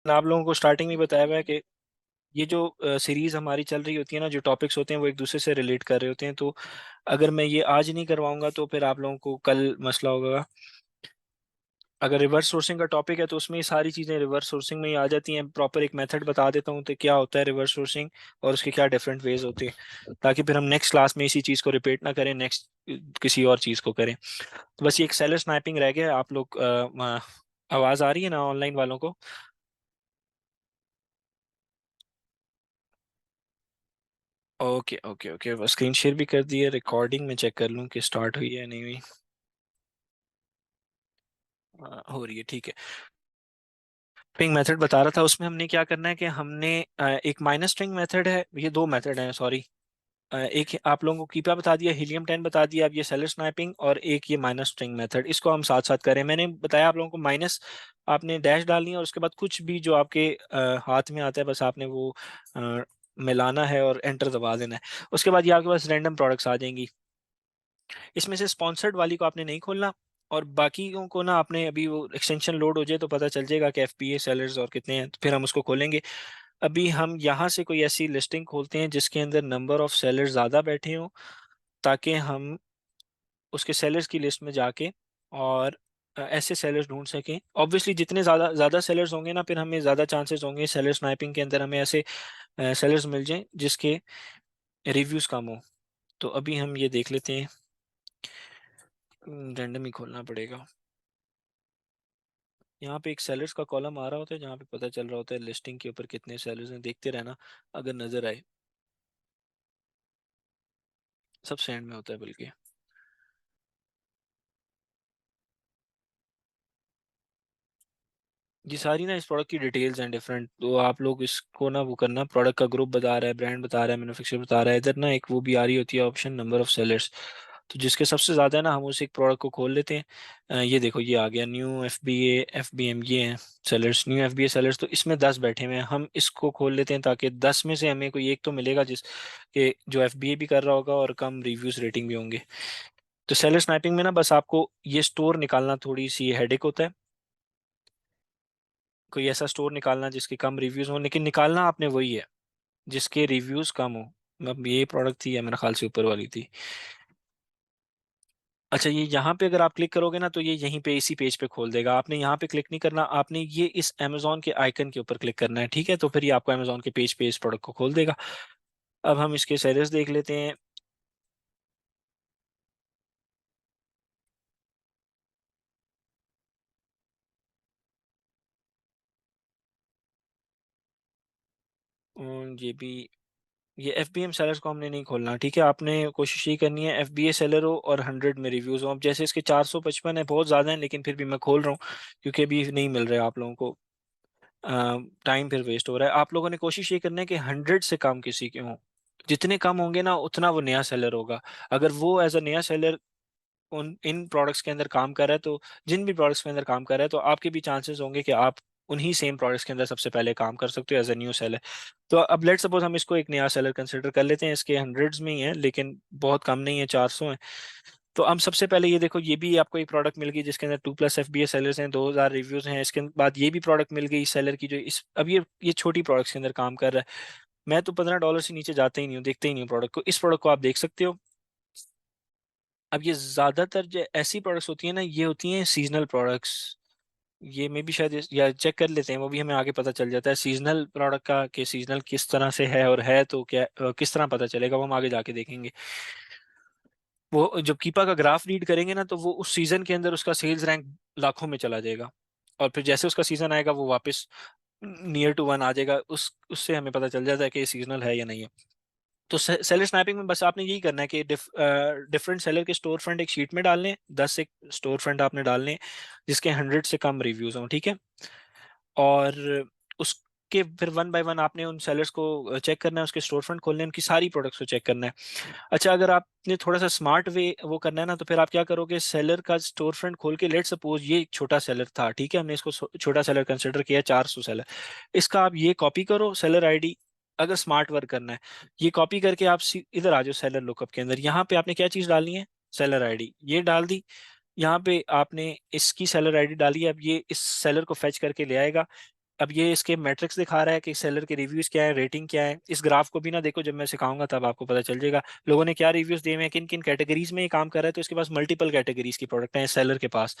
आप लोगों को स्टार्टिंग में बताया हुआ है कि ये जो सीरीज हमारी चल रही होती है ना, जो टॉपिक्स होते हैं वो एक दूसरे से रिलेट कर रहे होते हैं। तो अगर मैं ये आज नहीं करवाऊंगा तो फिर आप लोगों को कल मसला होगा। अगर रिवर्स सोर्सिंग का टॉपिक है तो उसमें ये सारी चीज़ें रिवर्स सोर्सिंग में ही आ जाती हैं। प्रॉपर एक मेथड बता देता हूँ तो क्या होता है रिवर्स सोर्सिंग और उसके क्या डिफरेंट वेज होते हैं, ताकि फिर हम नेक्स्ट क्लास में इसी चीज़ को रिपीट ना करें, नेक्स्ट किसी और चीज़ को करें। तो बस ये एक सेलर स्नैपिंग रह गया। आप लोग आवाज़ आ रही है ना ऑनलाइन वालों को? ओके ओके ओके, बस स्क्रीन शेयर भी कर दी है। रिकॉर्डिंग में चेक कर लूँ कि स्टार्ट हुई है नहीं हुई। हो रही है, ठीक है। स्ट्रिंग मेथड बता रहा था, उसमें हमने क्या करना है कि हमने एक माइनस स्ट्रिंग मेथड है, ये दो मेथड हैं सॉरी। एक आप लोगों को कीपा बता दिया, हीलियम 10 बता दिया, अब ये सेलर स्नैपिंग, और एक ये माइनस स्ट्रिंग मेथड, इसको हम साथ साथ करें। मैंने बताया आप लोगों को माइनस आपने डैश डालनी है और उसके बाद कुछ भी जो आपके हाथ में आता है बस आपने वो मिलाना है और एंटर दबा देना है। उसके बाद ये आपके पास रैंडम प्रोडक्ट्स आ जाएंगी। इसमें से स्पॉन्सर्ड वाली को आपने नहीं खोलना, और बाकियों को ना आपने अभी वो एक्सटेंशन लोड हो जाए तो पता चल जाएगा कि एफपीए सेलर्स और कितने हैं, तो फिर हम उसको खोलेंगे। अभी हम यहाँ से कोई ऐसी लिस्टिंग खोलते हैं जिसके अंदर नंबर ऑफ सेलर्स ज़्यादा बैठे हों, ताकि हम उसके सेलर्स की लिस्ट में जाके और ऐसे सेलर्स ढूंढ सकें। ऑब्वियसली जितने ज़्यादा ज़्यादा सेलर्स होंगे ना, फिर हमें ज़्यादा चांसेस होंगे सेलर स्नाइपिंग के अंदर हमें ऐसे सेलर्स मिल जाएं जिसके रिव्यूज़ कम हो। तो अभी हम ये देख लेते हैं। रैंडम ही खोलना पड़ेगा। यहाँ पे एक सेलर्स का कॉलम आ रहा होता है जहाँ पे पता चल रहा होता है लिस्टिंग के ऊपर कितने सेलर्स हैं। देखते रहना अगर नजर आए। सबसे एंड में होता है बल्कि। ये सारी ना इस प्रोडक्ट की डिटेल्स हैं डिफरेंट, तो आप लोग इसको ना वो करना। प्रोडक्ट का ग्रुप बता रहा है, ब्रांड बता रहा है, मैन्युफैक्चरर बता रहा है। इधर ना एक वो भी आ रही होती है ऑप्शन, नंबर ऑफ सेलर्स। तो जिसके सबसे ज़्यादा है ना, हम उस एक प्रोडक्ट को खोल लेते हैं। ये देखो ये आ गया न्यू एफ बी एम, ये हैं सेलर्स, न्यू एफ बी ए सेलर्स। तो इसमें 10 बैठे हुए हैं, हम इसको खोल लेते हैं ताकि 10 में से हमें कोई एक तो मिलेगा जिस के जो एफ बी ए भी कर रहा होगा और कम रिव्यूज रेटिंग भी होंगे। तो सेलर स्नैपिंग में ना बस आपको ये स्टोर निकालना थोड़ी सी हेडेक होता है। कोई ऐसा स्टोर निकालना जिसके कम रिव्यूज हो, लेकिन निकालना आपने वही है जिसके रिव्यूज कम हो। अब ये प्रोडक्ट थी या मेरे ख्याल से ऊपर वाली थी। अच्छा, ये यहाँ पे अगर आप क्लिक करोगे ना तो ये यहीं पे इसी पेज पे खोल देगा। आपने यहाँ पे क्लिक नहीं करना, आपने ये इस अमेजोन के आइकन के ऊपर क्लिक करना है, ठीक है? तो फिर ये आपको अमेजोन के पेज पे इस प्रोडक्ट को खोल देगा। अब हम इसके सेलर्स देख लेते हैं। ये भी, ये एफ बी एम सेलर्स को हमने नहीं खोलना, ठीक है? आपने कोशिश ये करनी है एफ बी ए सेलर हो और 100 में रिव्यूज हो। अब जैसे इसके 455 है, बहुत ज़्यादा है, लेकिन फिर भी मैं खोल रहा हूँ क्योंकि अभी नहीं मिल रहा है आप लोगों को। टाइम फिर वेस्ट हो रहा है। आप लोगों ने कोशिश ये करना है कि 100 से कम किसी के हों। जितने कम होंगे ना उतना वो नया सेलर होगा। अगर वो एज अ नया सेलर उन इन प्रोडक्ट्स के अंदर काम कर रहा है, तो जिन भी प्रोडक्ट्स के अंदर काम कर रहा है, तो आपके भी चांसेस होंगे कि आप उन्हीं सेम प्रोडक्ट्स के अंदर सबसे पहले काम कर सकते हो एज अ न्यू सेलर। तो अब लेट सपोज हम इसको एक नया सेलर कंसिडर कर लेते हैं। इसके हंड्रेड्स में ही है लेकिन बहुत कम नहीं है, 400 है। तो हम सबसे पहले ये देखो, ये भी आपको एक प्रोडक्ट मिल गई जिसके अंदर 2+ FBA सेलर्स हैं, 2000 रिव्यूज हैं। इसके बाद ये भी प्रोडक्ट मिल गई सेलर की जो इस अब ये छोटी प्रोडक्ट्स के अंदर काम कर रहा है। मैं तो $15 से नीचे जाते ही नहीं हूँ, देखते ही नहीं हूँ प्रोडक्ट को। इस प्रोडक्ट को आप देख सकते हो। अब ये ज्यादातर जो ऐसी प्रोडक्ट्स होती है ना, ये होती हैं सीजनल प्रोडक्ट्स। ये में भी शायद या चेक कर लेते हैं, वो भी हमें आगे पता चल जाता है सीजनल प्रोडक्ट का कि सीजनल किस तरह से है, और है तो क्या किस तरह पता चलेगा वो हम आगे जाके देखेंगे। वो जब कीपा का ग्राफ रीड करेंगे ना, तो वो उस सीजन के अंदर उसका सेल्स रैंक लाखों में चला जाएगा, और फिर जैसे उसका सीजन आएगा वो वापस नियर टू वन आ जाएगा। उससे हमें पता चल जाता है कि ये सीजनल है या नहीं है। तो सेलर स्नैपिंग में बस आपने यही करना है कि डिफरेंट सेलर के स्टोर फ्रंट एक शीट में डालने हैं। 10 एक स्टोर फ्रंट आपने डालने हैं जिसके 100 से कम रिव्यूज हों, ठीक है? और उसके फिर वन बाय वन आपने उन सेलर्स को चेक करना है, उसके स्टोर फ्रंट खोलने हैं, उनकी सारी प्रोडक्ट्स को चेक करना है। अच्छा, अगर आपने थोड़ा सा स्मार्ट वे वो करना है ना, तो फिर आप क्या करोगे, सेलर का स्टोर फ्रंट खोल के, लेट सपोज ये एक छोटा सेलर था, ठीक है? हमने इसको छोटा सेलर कंसिडर किया, 400 सेलर। इसका आप ये कॉपी करो सेलर आईडी, अगर स्मार्ट वर्क करना है। ये कॉपी करके आप इधर आ जाओ सेलर लुकअप के अंदर। यहाँ पे आपने क्या चीज डालनी है, सेलर आईडी, ये डाल दी। यहाँ पे आपने इसकी सेलर आईडी डाली है। अब ये इस सेलर को फेच करके ले आएगा। अब ये इसके मैट्रिक्स दिखा रहा है कि सेलर के रिव्यूज क्या है, रेटिंग क्या है। इस ग्राफ को भी ना देखो, जब मैं सिखाऊंगा तब आपको पता चल जाएगा लोगों ने क्या रिव्यूज दिए हुए हैं, किन किन कैटेगरीज में ये काम कर रहा है। तो इसके पास मल्टीपल कैटेगरीज की प्रोडक्ट है सेलर के पास,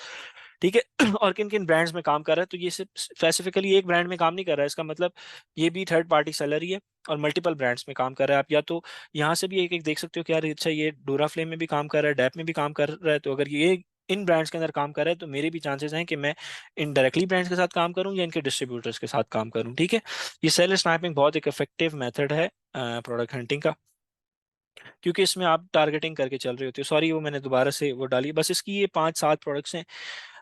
ठीक है। और किन किन ब्रांड्स में काम कर रहा है। तो ये सिर्फ स्पेसिफिकली एक ब्रांड में काम नहीं कर रहा है, इसका मतलब ये भी थर्ड पार्टी सेलर ही है और मल्टीपल ब्रांड्स में काम कर रहा है। आप या तो यहाँ से भी एक एक देख सकते हो कि यार अच्छा ये डोरा फ्लेम में भी काम कर रहा है, डैप में भी काम कर रहा है। तो अगर ये इन ब्रांड्स के अंदर काम कर रहा है तो मेरे भी चांसेस हैं कि मैं इन डायरेक्टली ब्रांड्स के साथ काम करूं या इनके डिस्ट्रीब्यूटर्स के साथ काम करूं, ठीक है। ये सेल स्नैपिंग बहुत एक इफेक्टिव मेथड है प्रोडक्ट हंटिंग का, क्योंकि इसमें आप टारगेटिंग करके चल रहे होते हो। सॉरी वो मैंने दोबारा से वो डाली, बस इसकी ये 5-7 प्रोडक्ट्स हैं।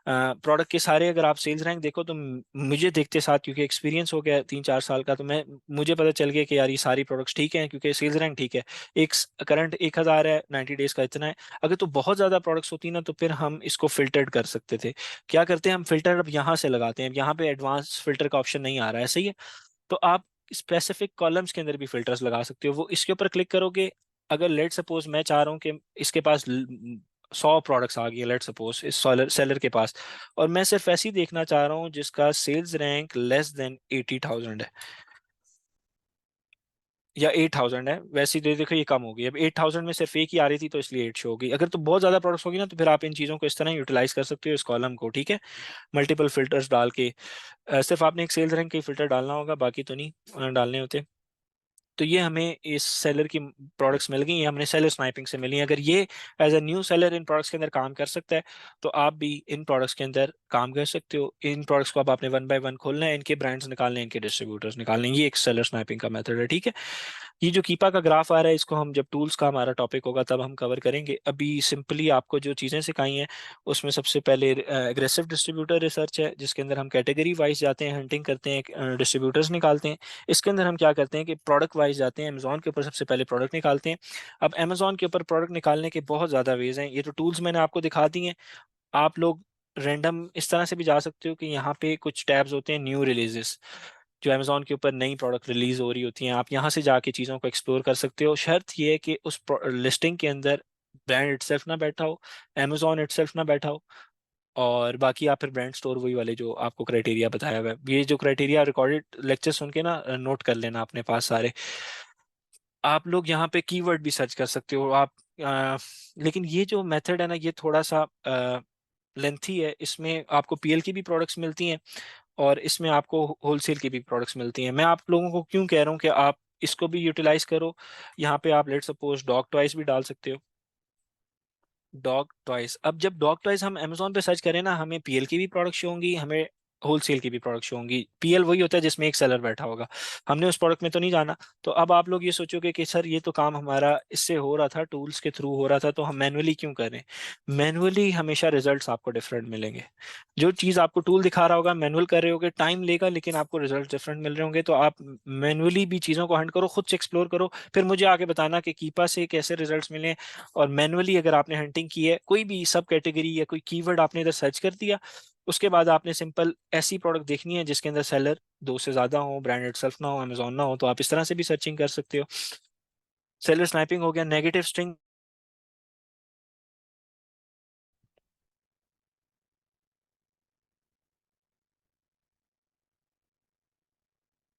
प्रोडक्ट के सारे अगर आप सेल्स रैंक देखो तो मुझे देखते साथ, क्योंकि एक्सपीरियंस हो गया 3-4 साल का, तो मुझे पता चल गया कि यार ये सारी प्रोडक्ट्स ठीक हैं क्योंकि सेल्स रैंक ठीक है। एक करंट 1,000 है, 90 डेज का इतना है। अगर तो बहुत ज़्यादा प्रोडक्ट्स होती ना तो फिर हम इसको फिल्टर्ड कर सकते थे। क्या करते हैं हम, फिल्टर अब यहाँ से लगाते हैं। अब यहाँ पे एडवांस फिल्टर का ऑप्शन नहीं आ रहा है, सही है। तो आप स्पेसिफिक कॉलम्स के अंदर भी फिल्टर्स लगा सकते हो। वो इसके ऊपर क्लिक करोगे, अगर लेट सपोज मैं चाह रहा हूँ कि इसके पास 100 प्रोडक्ट्स आ गई, लेट सपोज इस सेलर के पास, और मैं सिर्फ ऐसी देखना चाह रहा हूँ जिसका सेल्स रैंक लेस देन 80,000 है या 8,000 है। वैसे ही देखो ये कम हो गई, अब 8,000 में सिर्फ एक ही आ रही थी तो इसलिए 8 शो हो गई। अगर तो बहुत ज्यादा प्रोडक्ट्स होगी ना तो फिर आप इन चीजों को इस तरह यूटिलाइज कर सकते हो इस कॉलम को, ठीक है। मल्टीपल फिल्टर्स डाल के सिर्फ आपने एक सेल्स रैंक के फिल्टर डालना होगा, बाकी तो नहीं डालने होते। तो ये हमें इस सेलर की प्रोडक्ट्स मिल गई, ये हमने सेलर स्नाइपिंग से मिली हैं। अगर ये as a new seller in products के अंदर काम कर सकता है तो आप भी इन प्रोडक्ट्स के अंदर काम कर सकते हो। इन प्रोडक्ट्स को अब आपने वन बाय वन खोलना है, इनके ब्रांड्स निकालने हैं, इनके डिस्ट्रीब्यूटर्स निकालने हैं। ये एक सेलर स्नाइपिंग का मेथड है, ठीक है। ये जो कीपा का ग्राफ आ रहा है इसको हम जब टूल्स का हमारा टॉपिक होगा तब हम कवर करेंगे। अभी सिंपली आपको जो चीज़ें सिखाई हैं उसमें सबसे पहले एग्रेसिव डिस्ट्रीब्यूटर रिसर्च है, जिसके अंदर हम कैटेगरी वाइज जाते हैं, हंटिंग करते हैं, डिस्ट्रीब्यूटर्स निकालते हैं। इसके अंदर हम क्या करते हैं कि प्रोडक्ट वाइज जाते हैं, अमेजोन के ऊपर सबसे पहले प्रोडक्ट निकालते हैं। अब अमेजोन के ऊपर प्रोडक्ट निकालने के बहुत ज़्यादा वेज हैं, ये तो टूल्स मैंने आपको दिखा दी हैं। आप लोग रैंडम इस तरह से भी जा सकते हो कि यहाँ पे कुछ टैब्स होते हैं न्यू रिलीजेस, जो अमेजोन के ऊपर नई प्रोडक्ट रिलीज हो रही होती हैं, आप यहाँ से जाके चीज़ों को एक्सप्लोर कर सकते हो। शर्त ये है कि उस लिस्टिंग के अंदर ब्रांड इटसेल्फ ना बैठा हो, अमेजोन इटसेल्फ ना बैठा हो, और बाकी आप फिर ब्रांड स्टोर वही वाले जो आपको क्राइटेरिया बताया हुआ है। ये जो क्राइटेरिया रिकॉर्डेड लेक्चर सुन के ना नोट कर लेना अपने पास सारे। आप लोग यहाँ पे कीवर्ड भी सर्च कर सकते हो आप, लेकिन ये जो मेथड है ना ये थोड़ा सा लेंथी है। इसमें आपको पीएल की भी प्रोडक्ट्स मिलती हैं और इसमें आपको होलसेल की भी प्रोडक्ट्स मिलती हैं। मैं आप लोगों को क्यों कह रहा हूँ कि आप इसको भी यूटिलाइज करो। यहाँ पे आप लेट सपोज डॉग टॉयज भी डाल सकते हो, डॉग टॉयज। अब जब डॉग टॉयज हम अमेजोन पे सर्च करें ना हमें पीएल की भी प्रोडक्ट शो होंगी, हमें होलसेल की भी प्रोडक्ट शो होंगी। पीएल वही होता है जिसमें एक सेलर बैठा होगा, हमने उस प्रोडक्ट में तो नहीं जाना। तो अब आप लोग ये सोचोगे कि सर ये तो काम हमारा इससे हो रहा था, टूल्स के थ्रू हो रहा था, तो हम मैनुअली क्यों करें। मैनुअली हमेशा रिजल्ट्स आपको डिफरेंट मिलेंगे। जो चीज़ आपको टूल दिखा रहा होगा मैनुअल कर रहे होगे, टाइम लेगा लेकिन आपको रिजल्ट डिफरेंट मिल रहे होंगे। तो आप मैनुअली भी चीज़ों को हंट करो, खुद से एक्सप्लोर करो, फिर मुझे आगे बताना कि कीपा से कैसे रिजल्ट्स मिले। और मैनुअली अगर आपने हंटिंग की है, कोई भी सब कैटेगरी या कोई कीवर्ड आपने इधर सर्च कर दिया, उसके बाद आपने सिंपल ऐसी प्रोडक्ट देखनी है जिसके अंदर सेलर दो से ज्यादा हो, ब्रांड इटसेल्फ ना हो, अमेजोन ना हो, तो आप इस तरह से भी सर्चिंग कर सकते हो। सेलर स्नाइपिंग हो गया। नेगेटिव स्ट्रिंग,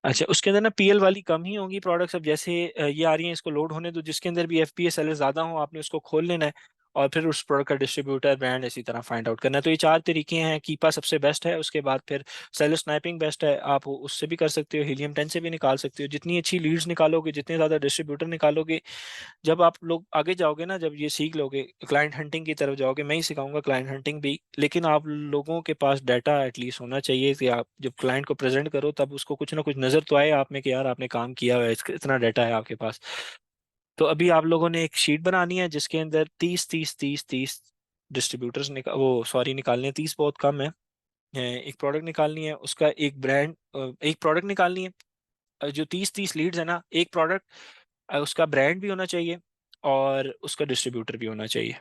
अच्छा उसके अंदर ना पीएल वाली कम ही होंगी प्रोडक्ट्स। अब जैसे ये आ रही हैं, इसको लोड होने दो, जिसके अंदर भी एफपीए सेलर ज्यादा हो आपने उसको खोल लेना है और फिर उस प्रोडक्ट का डिस्ट्रीब्यूटर ब्रांड इसी तरह फाइंड आउट करना है। तो ये 4 तरीके हैं। कीपा सबसे बेस्ट है, उसके बाद फिर सेलर स्नाइपिंग बेस्ट है, आप उससे भी कर सकते हो, हीलियम 10 से भी निकाल सकते हो। जितनी अच्छी लीड्स निकालोगे, जितने ज्यादा डिस्ट्रीब्यूटर निकालोगे, जब आप लोग आगे जाओगे ना, जब ये सीख लोगे क्लाइंट हंटिंग की तरफ जाओगे, मैं ही सिखाऊंगा क्लाइंट हंटिंग भी, लेकिन आप लोगों के पास डाटा एटलीस्ट होना चाहिए कि आप जब क्लाइंट को प्रेजेंट करो तब उसको कुछ ना कुछ नजर तो आए आप में कि यार आपने काम किया हुआ है, इतना डाटा है आपके पास। तो अभी आप लोगों ने एक शीट बनानी है जिसके अंदर 30 30 30 30 डिस्ट्रीब्यूटर्स वो सॉरी निकालने हैं, 30 बहुत कम है। एक प्रोडक्ट निकालनी है, उसका एक ब्रांड, एक प्रोडक्ट निकालनी है। जो 30 30 लीड्स है ना, एक प्रोडक्ट, उसका ब्रांड भी होना चाहिए और उसका डिस्ट्रीब्यूटर भी होना चाहिए।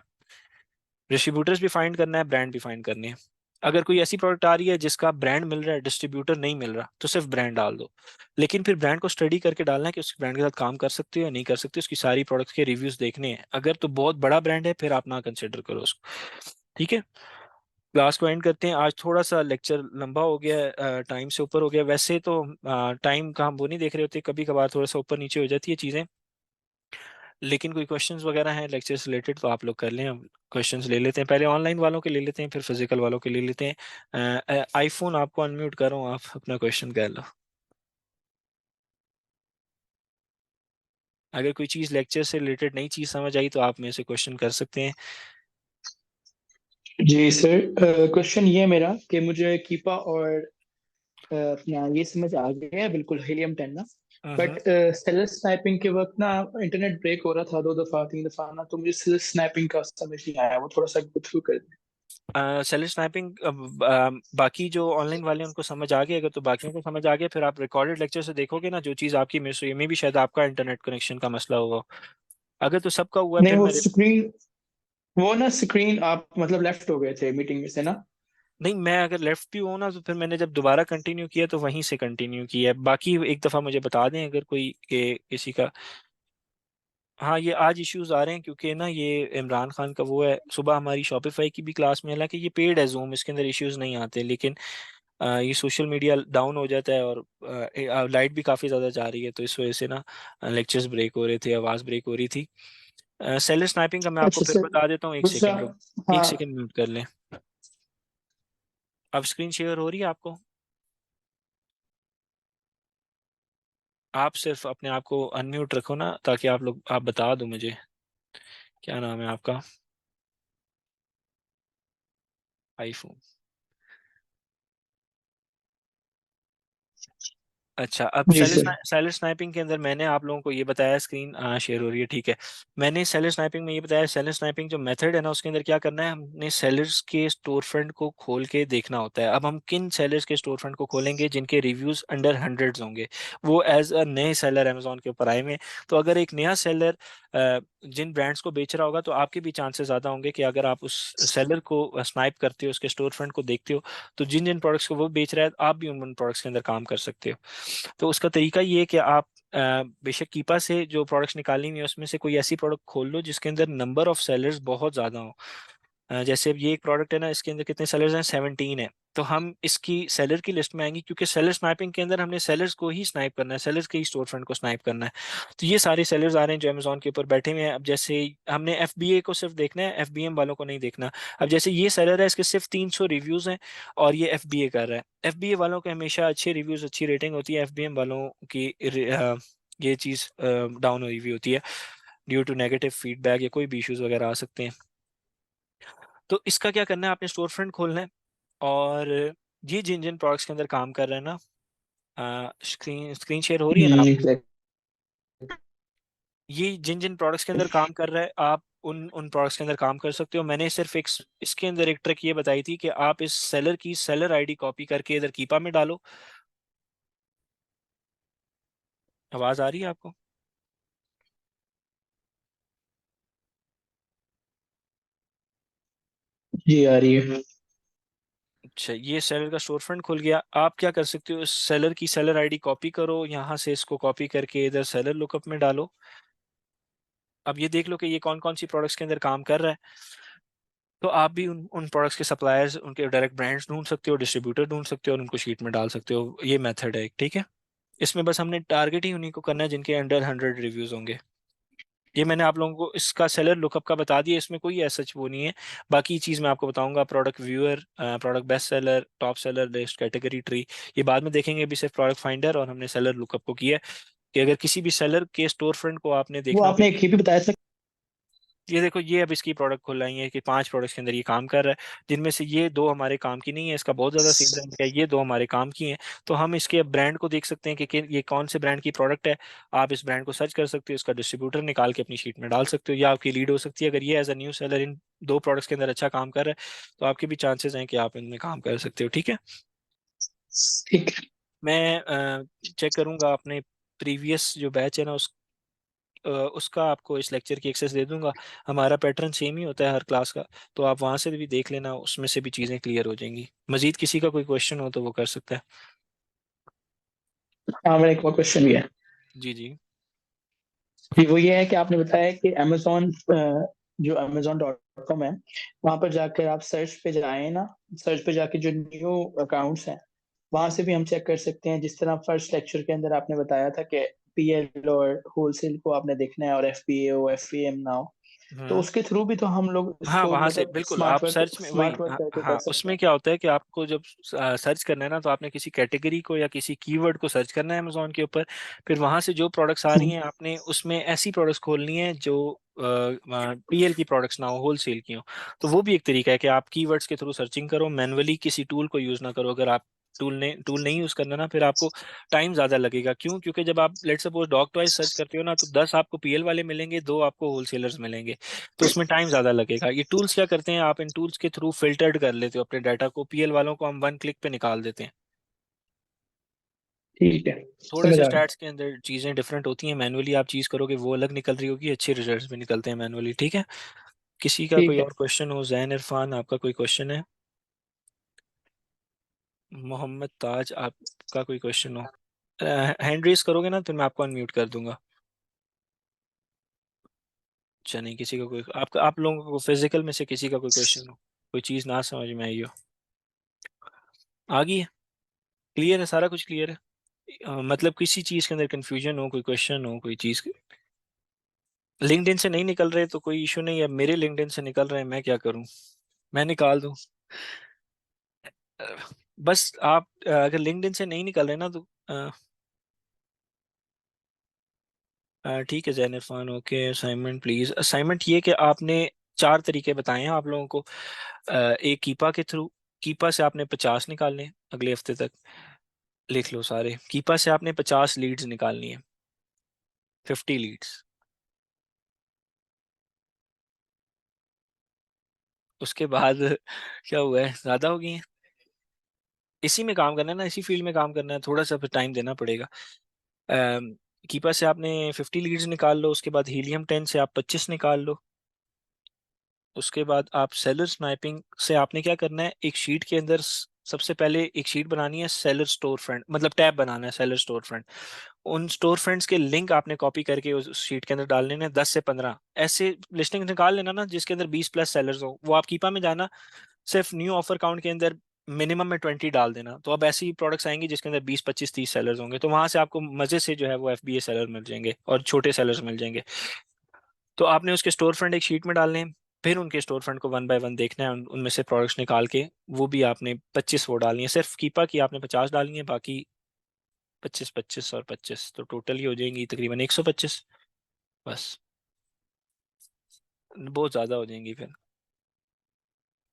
डिस्ट्रीब्यूटर्स भी फाइंड करना है, ब्रांड भी फाइंड करनी है। अगर कोई ऐसी प्रोडक्ट आ रही है जिसका ब्रांड मिल रहा है, डिस्ट्रीब्यूटर नहीं मिल रहा, तो सिर्फ ब्रांड डाल दो। लेकिन फिर ब्रांड को स्टडी करके डालना है कि उस ब्रांड के साथ काम कर सकते हो या नहीं कर सकते, उसकी सारी प्रोडक्ट्स के रिव्यूज देखने हैं। अगर तो बहुत बड़ा ब्रांड है फिर आप ना कंसिडर करो उसको, ठीक है। क्लास को एंड करते हैं। आज थोड़ा सा लेक्चर लंबा हो गया, टाइम से ऊपर हो गया। वैसे तो टाइम का हम वो नहीं देख रहे होते, कभी कभार थोड़ा सा ऊपर नीचे हो जाती है चीज़ें। लेकिन कोई क्वेश्चंस वगैरह हैं लेक्चर से रिलेटेड तो आप लोग कर लें, हम क्वेश्चंस ले लेते हैं। पहले ऑनलाइन वालों के ले लेते हैं, फिर फिजिकल वालों के ले लेते हैं। आईफोन आपको अनम्यूट करो, आप अपना क्वेश्चन कर लो। अगर कोई चीज़ लेक्चर से रिलेटेड नई चीज़ समझ आई तो आप मेरे से क्वेश्चन कर सकते हैं। जी सर, क्वेश्चन ये है मेरा कि मुझे कीपा और अपना ये समझ आ गया है बिल्कुल, हीलियम 10 ना। हम्म। बट सेलर स्नाइपिंग के वक्त ना इंटरनेट ब्रेक हो रहा था 2 दफा 3 दफा ना, तो मुझे सेलर स्नाइपिंग का समझ नहीं आया, वो थोड़ा सा गो थ्रू कर दें। सेल्फ स्नैपिंग बाकी जो ऑनलाइन वाले हैं उनको समझ आ गया, अगर तो बाकियों को समझ आ गया फिर आप रिकॉर्डेड लेक्चर से देखोगे ना, जो चीज़ आपकी मिस हुई में भी शायद आपका इंटरनेट कनेक्शन का मसला होगा। अगर तो सबका हुआ है नहीं, फिर वो मेरे। स्क्रीन, वो ना स्क्रीन आप मतलब लेफ्ट हो गए थे मीटिंग में से ना। नहीं, मैं अगर लेफ्ट भी हूँ ना तो फिर मैंने जब दोबारा कंटिन्यू किया तो वहीं से कंटिन्यू किया है। बाकी एक दफ़ा मुझे बता दें अगर कोई के किसी का। हाँ, ये आज इश्यूज आ रहे हैं क्योंकि ना ये इमरान खान का वो है, सुबह हमारी शॉपिफाई की भी क्लास में, हालांकि ये पेड है जूम, इसके अंदर इश्यूज नहीं आते, लेकिन ये सोशल मीडिया डाउन हो जाता है और लाइट भी काफ़ी ज़्यादा जा रही है, तो इस वजह से ना लेक्चर्स ब्रेक हो रहे थे, आवाज़ ब्रेक हो रही थी। सेलर स्नाइपिंग का मैं आपको अच्छा फिर सर, बता देता हूँ, एक दूसरा, सेकंड रुक। एक हाँ। सेकंड म्यूट कर लें। अब स्क्रीन शेयर हो रही है आपको? आप सिर्फ अपने आप को अनम्यूट रखो ना, ताकि आप बता दो मुझे क्या नाम है आपका। आईफोन। अच्छा, अब जी सर। सेलर स्नाइपिंग के अंदर मैंने आप लोगों को ये बताया, स्क्रीन शेयर हो रही है ठीक है। मैंने सेलर स्नाइपिंग में ये बताया, सेलर स्नाइपिंग जो मेथड है ना उसके अंदर क्या करना है, हमने सेलर्स के स्टोर फ्रंट को खोल के देखना होता है। अब हम किन सेलर्स के स्टोर फ्रंट को खोलेंगे जिनके रिव्यूज अंडर हंड्रेड्स होंगे, वो एज अ नए सेलर अमेजोन के ऊपर आए हुए हैं। तो अगर एक नया सेलर जिन ब्रांड्स को बेच रहा होगा तो आपके भी चांसेस ज़्यादा होंगे कि अगर आप उस सेलर को स्नाइप करते हो, उसके स्टोर फ्रंट को देखते हो, तो जिन जिन प्रोडक्ट्स को वो बेच रहा है आप भी उन उन प्रोडक्ट्स के अंदर काम कर सकते हो। तो उसका तरीका ये है कि आप बेशक कीपा से जो प्रोडक्ट्स निकालनी है उसमें से कोई ऐसी प्रोडक्ट खोल लो जिसके अंदर नंबर ऑफ सेलर्स बहुत ज़्यादा हो। जैसे अब ये एक प्रोडक्ट है ना, इसके अंदर कितने सेलर्स हैं, 17 है। तो हम इसकी सेलर की लिस्ट में आएंगे, क्योंकि सेलर स्नाइपिंग के अंदर हमने सेलर्स को ही स्नाइप करना है, सेलर्स के ही स्टोर फ्रंट को स्नाइप करना है। तो ये सारे सेलर्स आ रहे हैं जो अमेजोन के ऊपर बैठे हुए हैं। अब जैसे हमने एफबीए को सिर्फ देखना है, एफबीएम वालों को नहीं देखना। अब जैसे ये सेलर है, इसके सिर्फ 300 रिव्यूज हैं और ये एफबीए कर रहा है। एफबीए वालों के हमेशा अच्छे रिव्यूज, अच्छी रेटिंग होती है। एफबीएम वालों की ये चीज़ डाउन हुई हुई होती है ड्यू टू नेगेटिव फीडबैक, या कोई भी इश्यूज वगैरह आ सकते हैं। तो इसका क्या करना है, आपने स्टोर फ्रंट खोलना है और ये जिन जिन प्रोडक्ट्स के अंदर काम कर रहे हैं ना, स्क्रीन स्क्रीन शेयर हो रही है ना आपकी? एग्जैक्ट। ये जिन जिन प्रोडक्ट्स के अंदर काम कर रहा है आप उन उन प्रोडक्ट्स के अंदर काम कर सकते हो। मैंने सिर्फ एक इसके अंदर एक ट्रिक ये बताई थी कि आप इस सेलर की सेलर आईडी कॉपी करके इधर कीपा में डालो। आवाज आ रही है आपको? जी आ रही है। अच्छा, ये सेलर का स्टोर फ्रंट खुल गया। आप क्या कर सकते हो, इस सेलर की सेलर आईडी कॉपी करो, यहाँ से इसको कॉपी करके इधर सेलर लुकअप में डालो। अब ये देख लो कि ये कौन कौन सी प्रोडक्ट्स के अंदर काम कर रहा है। तो आप भी उन उन प्रोडक्ट्स के सप्लायर्स, उनके डायरेक्ट ब्रांड्स ढूंढ सकते हो, डिस्ट्रीब्यूटर ढूंढ सकते हो और उनको शीट में डाल सकते हो। ये मेथड है एक, ठीक है। इसमें बस हमने टारगेट ही उन्हीं को करना है जिनके अंडर 100 रिव्यूज होंगे। ये मैंने आप लोगों को इसका सेलर लुकअप का बता दिया, इसमें कोई ऐसा वो नहीं है। बाकी चीज़ मैं आपको बताऊंगा, product viewer, product best seller, top seller list, category tree, ये बाद में देखेंगे। अभी सिर्फ प्रोडक्ट फाइंडर और हमने सेलर लुकअप को किया है कि अगर किसी भी सेलर के स्टोर फ्रंट को आपने वो देखना हो कि आपने एक ही भी बताया था। ये देखो, ये अब इसकी प्रोडक्ट खुल रही है कि 5 प्रोडक्ट्स के अंदर ये काम कर रहा है, जिनमें से ये 2 हमारे काम की नहीं है, इसका बहुत ज़्यादा सेल रैंक है, ये 2 हमारे काम की हैं। तो हम इसके ब्रांड को देख सकते हैं कि ये कौन से ब्रांड की प्रोडक्ट है। आप इस ब्रांड को सर्च कर सकते हो, इसका डिस्ट्रीब्यूटर निकाल के अपनी शीट में डाल सकते हो, या आपकी लीड हो सकती है। अगर ये as a new seller in 2 products के अंदर अच्छा काम कर रहा है तो आपके भी चांसेस हैं कि आप इनमें काम कर सकते हो, ठीक है। ठीक है। मैं चेक करूंगा अपने प्रीवियस जो बैच है ना उसका आपको इस लेक्चर की एक्सेस दे दूंगा। हमारा पैटर्न सेम ही होता है हर क्लास का, तो आप वहां से भी देख लेना, उसमें से भी चीज़ें क्लियर हो जाएंगी। मजीद किसी का कोई क्वेश्चन हो तो वो कर सकता है। हाँ, मेरा एक और क्वेश्चन भी है। जी जी। जी, वो ये है कि आपने बताया कि अमेजोन, जो अमेजोन डॉट कॉम है, वहां पर जाकर आप सर्च पे जाए ना, सर्च पे जाके जो न्यू अकाउंट्स हैं वहां से भी हम चेक कर सकते हैं। जिस तरह फर्स्ट लेक्चर के अंदर आपने बताया था कि पीएल और होलसेल को आपने देखना है और एफपीए हो एफपीएम ना हो, तो हम्म। उसके थ्रू भी तो हम लोग हाँ, इसको वहां से मतलब बिल्कुल आप सर्च में वही, स्मार्ट वर्क हाँ, करके कर हाँ, सकते उसमें हैं। क्या होता है कि आपको जब सर्च करना है ना, तो आपने किसी कैटेगरी को या किसी कीवर्ड को सर्च करना है अमेजोन के ऊपर। फिर वहां से जो प्रोडक्ट्स आ रही हम्म, हैं आपने उसमें ऐसी प्रोडक्ट्स खोलनी है जो पीएल की प्रोडक्ट्स ना हो, होलसेल की हो। तो वो भी एक तरीका है कि आप कीवर्ड्स के थ्रू सर्चिंग करो, मैनुअली किसी टूल को यूज ना करो। अगर आप टूल नहीं यूज करना ना, फिर आपको टाइम ज्यादा लगेगा। क्यों? क्योंकि जब आप let suppose dog toys search करते हो ना, तो 10 आपको पीएल वाले मिलेंगे, 2 आपको होलसेलर्स मिलेंगे। तो उसमें टाइम ज्यादा लगेगा। ये टूल्स क्या करते हैं, आप इन टूल्स के थ्रू फिल्टर्ड कर लेते हो अपने डाटा को, पीएल वालों को हम वन क्लिक पे निकाल देते हैं। ठीक है, थोड़े समझ से आ रहा है। स्टैट्स के अंदर चीजें डिफरेंट होती हैं, मैनुअली आप चीज करोगे वो अलग निकल रही होगी, अच्छे रिजल्ट्स भी निकलते हैं मैनुअली। ठीक है, किसी का ठीक कोई है। और क्वेश्चन हो? जैन इरफान, आपका कोई क्वेश्चन है? मोहम्मद ताज, आपका कोई क्वेश्चन हो? हैंड रेस करोगे ना तो मैं आपको अनम्यूट कर दूंगा। अच्छा, नहीं किसी का कोई, आपका आप लोगों को फिजिकल में से किसी का कोई क्वेश्चन हो, कोई चीज ना समझ में आई हो? आ गई है? क्लियर है? सारा कुछ क्लियर है? मतलब किसी चीज के अंदर कंफ्यूजन हो, कोई क्वेश्चन हो, कोई चीज? लिंक्डइन से नहीं निकल रहे तो कोई इशू नहीं है, मेरे लिंक्डइन से निकल रहे हैं, मैं क्या करूं? मैं निकाल दूं? अ, बस आप अगर लिंक्डइन से नहीं निकल रहे ना तो ठीक है Jain Irfan, okay. Assignment please, assignment ये कि आपने 4 तरीके बताए हैं आप लोगों को। एक कीपा के थ्रू, कीपा से आपने 50 निकालने अगले हफ्ते तक। लिख लो सारे, कीपा से आपने 50 लीड्स निकालनी है, 50 लीड्स। उसके बाद क्या हुआ है, ज्यादा हो गई हैं? इसी में काम करना है ना, इसी फील्ड में काम करना है, थोड़ा सा फिर टाइम देना पड़ेगा। कीपर से आपने 50 लीड्स निकाल लो, उसके बाद हीलियम 10 से आप 25 निकाल लो। उसके बाद आप सेलर स्नाइपिंग से आपने क्या करना है, एक शीट के अंदर सबसे पहले एक शीट बनानी है, सेलर स्टोर फ्रंट, मतलब टैब बनाना है सेलर स्टोर फ्रंट। उन स्टोर फ्रंट्स के लिंक आपने कॉपी करके उस शीट के अंदर डाल लेने, 10 से 15 ऐसे लिस्टिंग निकाल लेना ना जिसके अंदर 20+ सेलर्स हो। वो आप कीपा में जाना, सिर्फ न्यू ऑफर काउंट के अंदर मिनिमम में 20 डाल देना, तो अब ऐसी प्रोडक्ट्स आएंगी जिसके अंदर 20, 25, 30 सेलर्स होंगे, तो वहां से आपको मजे से जो है वो एफबीए सेलर मिल जाएंगे और छोटे सेलर्स मिल जाएंगे। तो आपने उसके स्टोर फ्रंट एक शीट में डालने हैं, फिर उनके स्टोर फ्रंट को वन बाय वन देखना है, उनमें से प्रोडक्ट्स निकाल के वो भी आपने 25 वो डालनी है। सिर्फ कीपा की आपने 50 डालनी है, बाकी 25, 25 और 25, तो टोटल ही हो जाएंगी तकरीबन 125। बस, बहुत ज़्यादा हो जाएंगी फिर।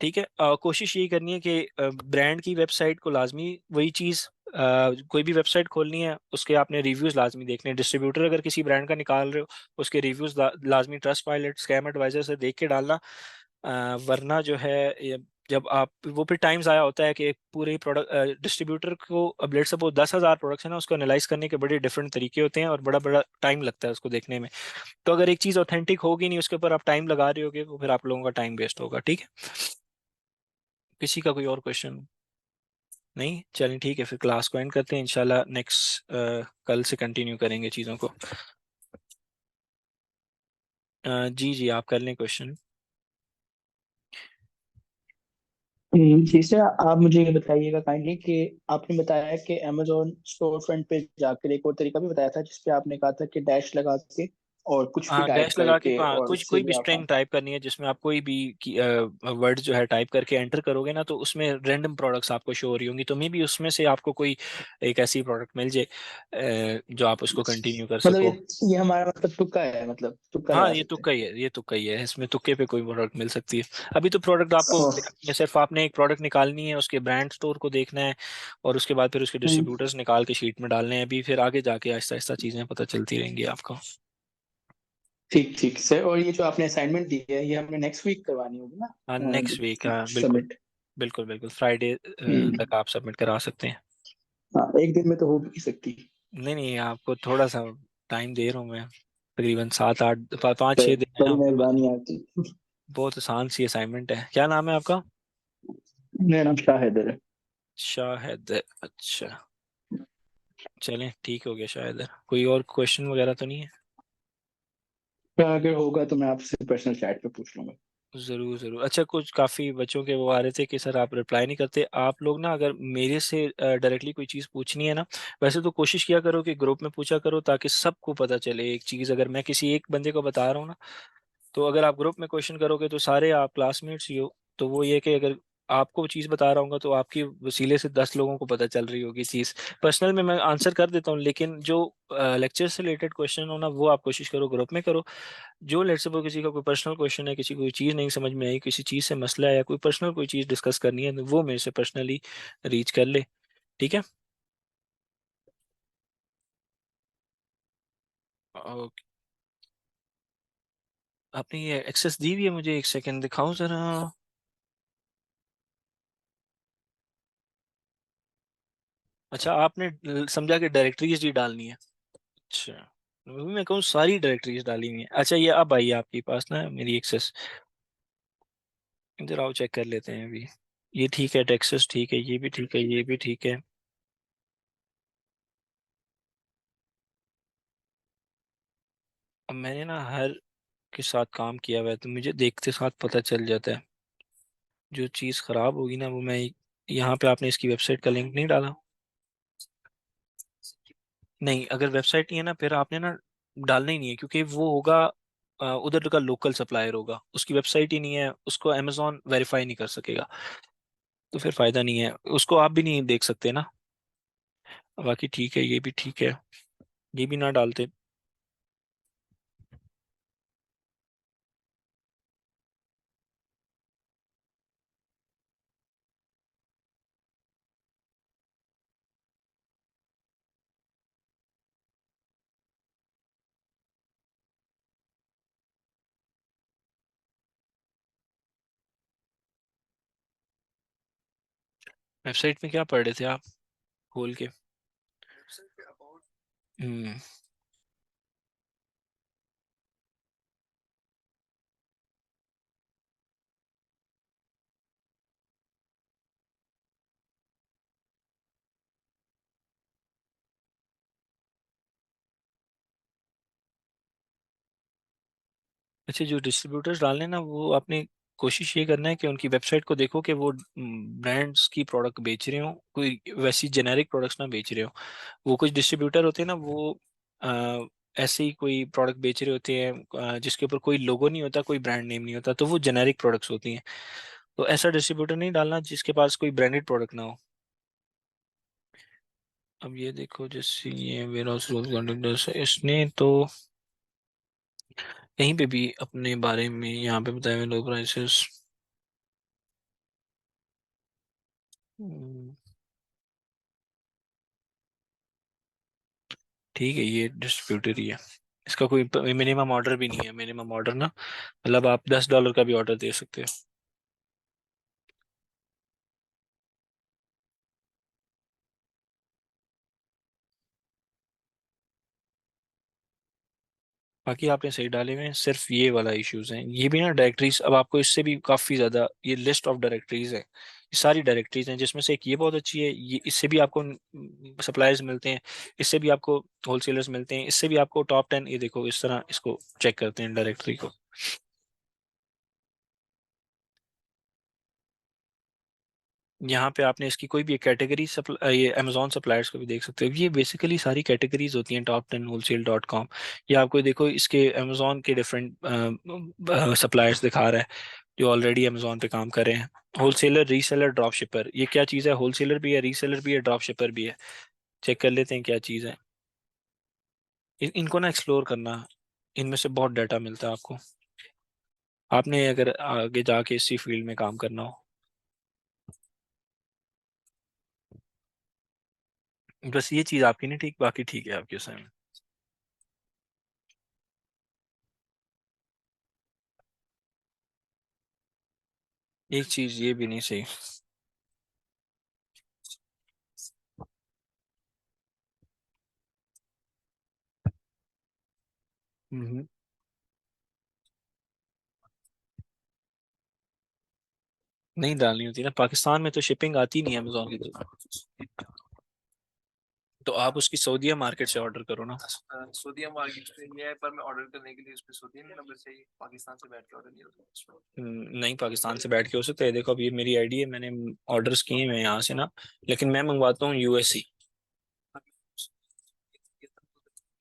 ठीक है, कोशिश यही करनी है कि ब्रांड की वेबसाइट को लाजमी वही चीज़, कोई भी वेबसाइट खोलनी है उसके आपने रिव्यूज़ लाजमी देखने हैं। डिस्ट्रीब्यूटर अगर किसी ब्रांड का निकाल रहे हो, उसके रिव्यूज़ लाजमी ट्रस्ट पायलट, स्कैम एडवाइजर से देख के डालना। वरना जो है जब आप वो फिर टाइम ज़ाया होता है कि पूरे प्रोडक्ट डिस्ट्रीब्यूटर को, अब लेट सपोज 10,000 प्रोडक्ट्स है ना, उसको एनालाइज करने के बड़े डिफरेंट तरीके होते हैं और बड़ा बड़ा टाइम लगता है उसको देखने में। तो अगर एक चीज़ ऑथेंटिक होगी नहीं, उसके ऊपर आप टाइम लगा रहे होगे, तो फिर आप लोगों का टाइम वेस्ट होगा। ठीक है, किसी का कोई और क्वेश्चन? नहीं, चलें ठीक है, फिर क्लास को एंड करते हैं इंशाल्लाह। नेक्स्ट कल से कंटिन्यू करेंगे चीज़ों को। जी जी, आप कर लें क्वेश्चन। जी सर, आप मुझे ये बताइएगा काइंडली कि आपने बताया कि अमेजोन स्टोर फ्रंट पे जाकर एक और तरीका भी बताया था जिसपे आपने कहा था कि डैश लगा के और कुछ भी हाँ, टाइप डैश लगा के, करके हाँ, और कुछ उससे कोई भी भी आप, हाँ। स्ट्रिंग टाइप करनी है जिसमें आप कोई भी वर्ड जो है टाइप करके एंटर करोगे ना, तो उसमें रैंडम प्रोडक्ट्स आपको शो हो रही होंगी, तो मे भी उसमें से आपको कोई एक ऐसी प्रोडक्ट मिल जाए जो आप उसको कंटिन्यू कर मतलब सको। ये हमारा मतलब तुक्का है, मतलब तुक्का हाँ, लगा ये सकते तुक्का ही है, ये तुक्का ही है, इसमें तुक्के पे कोई प्रोडक्ट मिल सकती है। अभी तो प्रोडक्ट आपको हैं। देखनी है, सिर्फ आपने एक प्रोडक्ट निकालनी है, उसके ब्रांड स्टोर को देखना है, और उसके बाद फिर उसके हम्म, डिस्ट्रीब्यूटर्स निकाल के शीट में डालने हैं। अभी फिर आगे जाके आहिस्ता आहिस्ता चीज़ें पता चलती रहेंगी आपको। ठीक ठीक सर। और ये जो आपने असाइनमेंट दी है ये हमें नेक्स्ट वीक करवानी होगी हाँ, ना, नेक्स्ट वीक, हाँ बिल्कुल। सबमिट? बिल्कुल बिल्कुल, फ्राइडे तक आप सबमिट करा सकते हैं। हाँ, एक दिन में तो हो भी नहीं सकती। नहीं नहीं, आपको थोड़ा सा टाइम दे रहा हूँ मैं, तकरीबन 7, 8, 5, 6 सर दिन है, बड़ी उसके बाद मेहरबानी आपकी। बहुत आसान सी असाइनमेंट है। क्या नाम है आपका? मेरा नाम शाहिद है। शाहिद, अच्छा। चलें, ठीक हो गया शायद। कोई और क्वेश्चन वगैरह तो नहीं है? अगर होगा तो मैं आपसे पर्सनल चैट पे पूछ लूंगा। जरूर जरूर। अच्छा, कुछ काफी बच्चों के वो आ रहे थे कि सर आप रिप्लाई नहीं करते। आप लोग ना अगर मेरे से डायरेक्टली कोई चीज़ पूछनी है ना, वैसे तो कोशिश किया करो कि ग्रुप में पूछा करो, ताकि सबको पता चले एक चीज़। अगर मैं किसी एक बंदे को बता रहा हूँ ना, तो अगर आप ग्रुप में क्वेश्चन करोगे तो सारे आप क्लासमेट्स ही हो, तो वो ये कि अगर आपको चीज़ बता रहा हूँ तो आपकी वसीले से 10 लोगों को पता चल रही होगी चीज़। पर्सनल में मैं आंसर कर देता हूँ, लेकिन जो लेक्चर से रिलेटेड क्वेश्चन हो ना, वो आप कोशिश करो ग्रुप में करो। जो लेट्स सपोज किसी का कोई पर्सनल क्वेश्चन है, किसी को कोई चीज़ नहीं समझ में आई, किसी चीज़ से मसला है, या कोई पर्सनल कोई चीज़ डिस्कस करनी है, तो वो मेरे से पर्सनली रीच कर ले। ठीक है। ओके। आपने ये एक्सेस दी हुई है मुझे? एक सेकंड दिखाऊं जरा। अच्छा, आपने समझा कि डायरेक्टरीज ही डालनी है। अच्छा, मैं कहूँ सारी डायरेक्टरीज डाली हुई है। अच्छा, ये अब आई है आपके पास ना मेरी एक्सेस। इधर आओ, चेक कर लेते हैं अभी। ये ठीक है, टेक्सास ठीक है, ये भी ठीक है, ये भी ठीक है। अब मैंने ना हर के साथ काम किया हुआ है, तो मुझे देखते साथ पता चल जाता है। जो चीज़ ख़राब होगी ना, वो मैं यहाँ पे, आपने इसकी वेबसाइट का लिंक नहीं डाला? नहीं, अगर वेबसाइट नहीं है ना, फिर आपने ना डालना ही नहीं है, क्योंकि वो होगा उधर का लोकल सप्लायर होगा, उसकी वेबसाइट ही नहीं है, उसको अमेजोन वेरीफाई नहीं कर सकेगा। तो फिर फ़ायदा नहीं है, उसको आप भी नहीं देख सकते ना। बाकी ठीक है, ये भी ठीक है, ये भी ना डालते। वेबसाइट में क्या पढ़ रहे थे आप खोल के? हम्म। अच्छा, जो डिस्ट्रीब्यूटर्स डालने हैं ना, वो आपने कोशिश ये करना है कि उनकी वेबसाइट को देखो कि वो ब्रांड्स की प्रोडक्ट बेच रहे हो, कोई वैसी जेनेरिक प्रोडक्ट्स ना बेच रहे हो। वो कुछ डिस्ट्रीब्यूटर होते हैं ना, वो अ, ऐसे ही कोई प्रोडक्ट बेच रहे होते हैं जिसके ऊपर कोई लोगो नहीं होता, कोई ब्रांड नेम नहीं होता, तो वो जेनेरिक प्रोडक्ट्स होती हैं। तो ऐसा डिस्ट्रीब्यूटर नहीं डालना जिसके पास कोई ब्रांडेड प्रोडक्ट ना हो। अब ये देखो, जैसे ये वेयर हाउस रूल्स कंडक्टर्स, इसने तो कहीं पे भी अपने बारे में यहाँ पे बताए हुए लो प्राइसेस। ठीक है, ये डिस्ट्रीब्यूटर ही है। इसका कोई मिनिमम ऑर्डर भी नहीं है। मिनिमम ऑर्डर ना, मतलब आप $10 का भी ऑर्डर दे सकते हो। बाकी आपने सही डाले हुए हैं, सिर्फ ये वाला इश्यूज हैं। ये भी ना डायरेक्टरीज, अब आपको इससे भी काफ़ी ज़्यादा, ये लिस्ट ऑफ डायरेक्टरीज है, ये सारी डायरेक्टरीज हैं, जिसमें से एक ये बहुत अच्छी है, ये इससे भी आपको सप्लायर्स मिलते हैं, इससे भी आपको होलसेलर्स मिलते हैं, इससे भी आपको टॉप 10। ये देखो, इस तरह इसको चेक करते हैं डायरेक्टरी को। यहाँ पे आपने इसकी कोई भी कैटेगरी ये अमेजोन सप्लायर्स को भी देख सकते हो। ये बेसिकली सारी कैटेगरीज होती हैं top10wholesale.com। ये आपको देखो, इसके अमेजोन के डिफरेंट सप्लायर्स दिखा रहा है जो ऑलरेडी अमेजोन पे काम कर रहे हैं। होलसेलर, रीसेलर, ड्रॉप शिपर, ये क्या चीज़ है? होलसेलर भी है, रीसेलर भी है, ड्रॉप शिपर भी है। चेक कर लेते हैं क्या चीज़ है। इनको ना एक्सप्लोर करना, इनमें से बहुत डाटा मिलता है आपको, आपने अगर आगे जाके इसी फील्ड में काम करना हो। बस ये चीज़ आपकी नहीं ठीक, बाकी ठीक है आपके सामने। एक चीज़ ये भी नहीं सही। हम्म। नहीं डालनी होती ना, पाकिस्तान में तो शिपिंग आती नहीं है अमेजोन की तरफ। तो आप उसकी सऊदीया मार्केट से ऑर्डर करो ना। सऊदीया मार्केट से ये है, पर मैं ऑर्डर करने के लिए उसमें सऊदीया नंबर से ही पाकिस्तान से बैठ के ऑर्डर नहीं होता। नहीं, पाकिस्तान से बैठ के हो सकता है। देखो अब ये मेरी आईडी है, मैंने ऑर्डर्स किए हैं यहाँ से ना, लेकिन मैं मंगवाता हूँ यूएससी।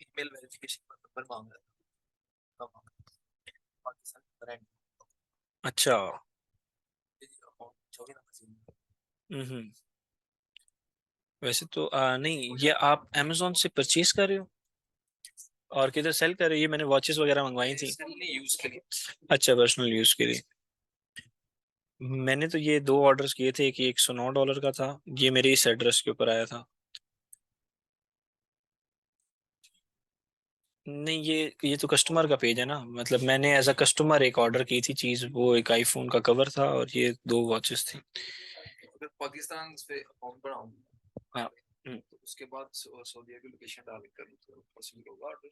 ईमेल वेरिफिकेशन नंबर मांग रहा था, पाकिस्तान ब्रांड अच्छा। जो भी नंबर। हम्म। वैसे तो नहीं, ये आप अमेजोन से परचेज कर रहे हो और किधर सेल कर रहे हो? ये मैंने वॉचेस वगैरह मंगवाई थी। यूज के लिए। अच्छा, पर्सनल यूज के लिए। मैंने तो ये दो ऑर्डर्स किए थे कि $109 का था, ये मेरे इस एड्रेस के ऊपर आया था। नहीं, ये तो कस्टमर का पेज है ना, मतलब मैंने एज अ कस्टमर एक ऑर्डर की थी चीज, वो एक आईफोन का कवर था और ये दो वॉचेस थी। अगर पाकिस्तान से अकाउंट बनाऊं, हाँ। तो उसके बाद सऊदीया की लोकेशन डाल कर तो पॉसिबल होगा ऑर्डर।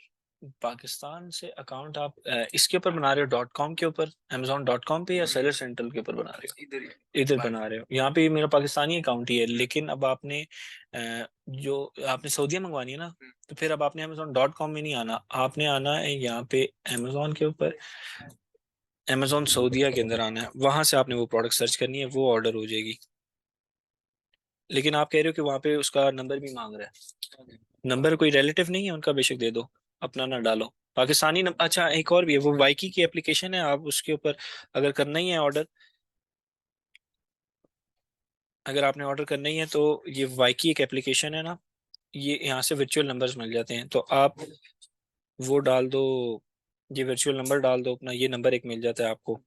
पाकिस्तान से अकाउंट आप इसके ऊपर बना रहे हो .com के ऊपर, Amazon.com पे, या सेलर सेंट्रल के ऊपर बना रहे हो? इधर ही। इधर बना रहे हो। यहाँ पे मेरा पाकिस्तानी अकाउंट ही है, लेकिन अब आपने जो आपने सऊदीया मंगवानी है ना, तो फिर अब आपने Amazon.com में नहीं आना, आपने आना है यहाँ पे अमेजोन के ऊपर, अमेजोन सऊदीया के अंदर आना है, वहां से आपने वो प्रोडक्ट सर्च करनी है, वो ऑर्डर हो जाएगी। लेकिन आप कह रहे हो कि वहां पे उसका नंबर भी मांग रहा है। नंबर कोई रिलेटिव नहीं है उनका, बेशक दे दो, अपना ना डालो। पाकिस्तानी नंबर। अच्छा, एक और भी है, वो वाइकी की एप्लीकेशन है, आप उसके ऊपर अगर करना ही है ऑर्डर, अगर आपने ऑर्डर करना ही है तो ये वाइकी एक एप्लीकेशन है ना, ये यहाँ से वर्चुअल नंबर्स मिल जाते हैं, तो आप वो डाल दो, ये वर्चुअल नंबर डाल दो अपना, ये नंबर एक मिल जाता है आपको,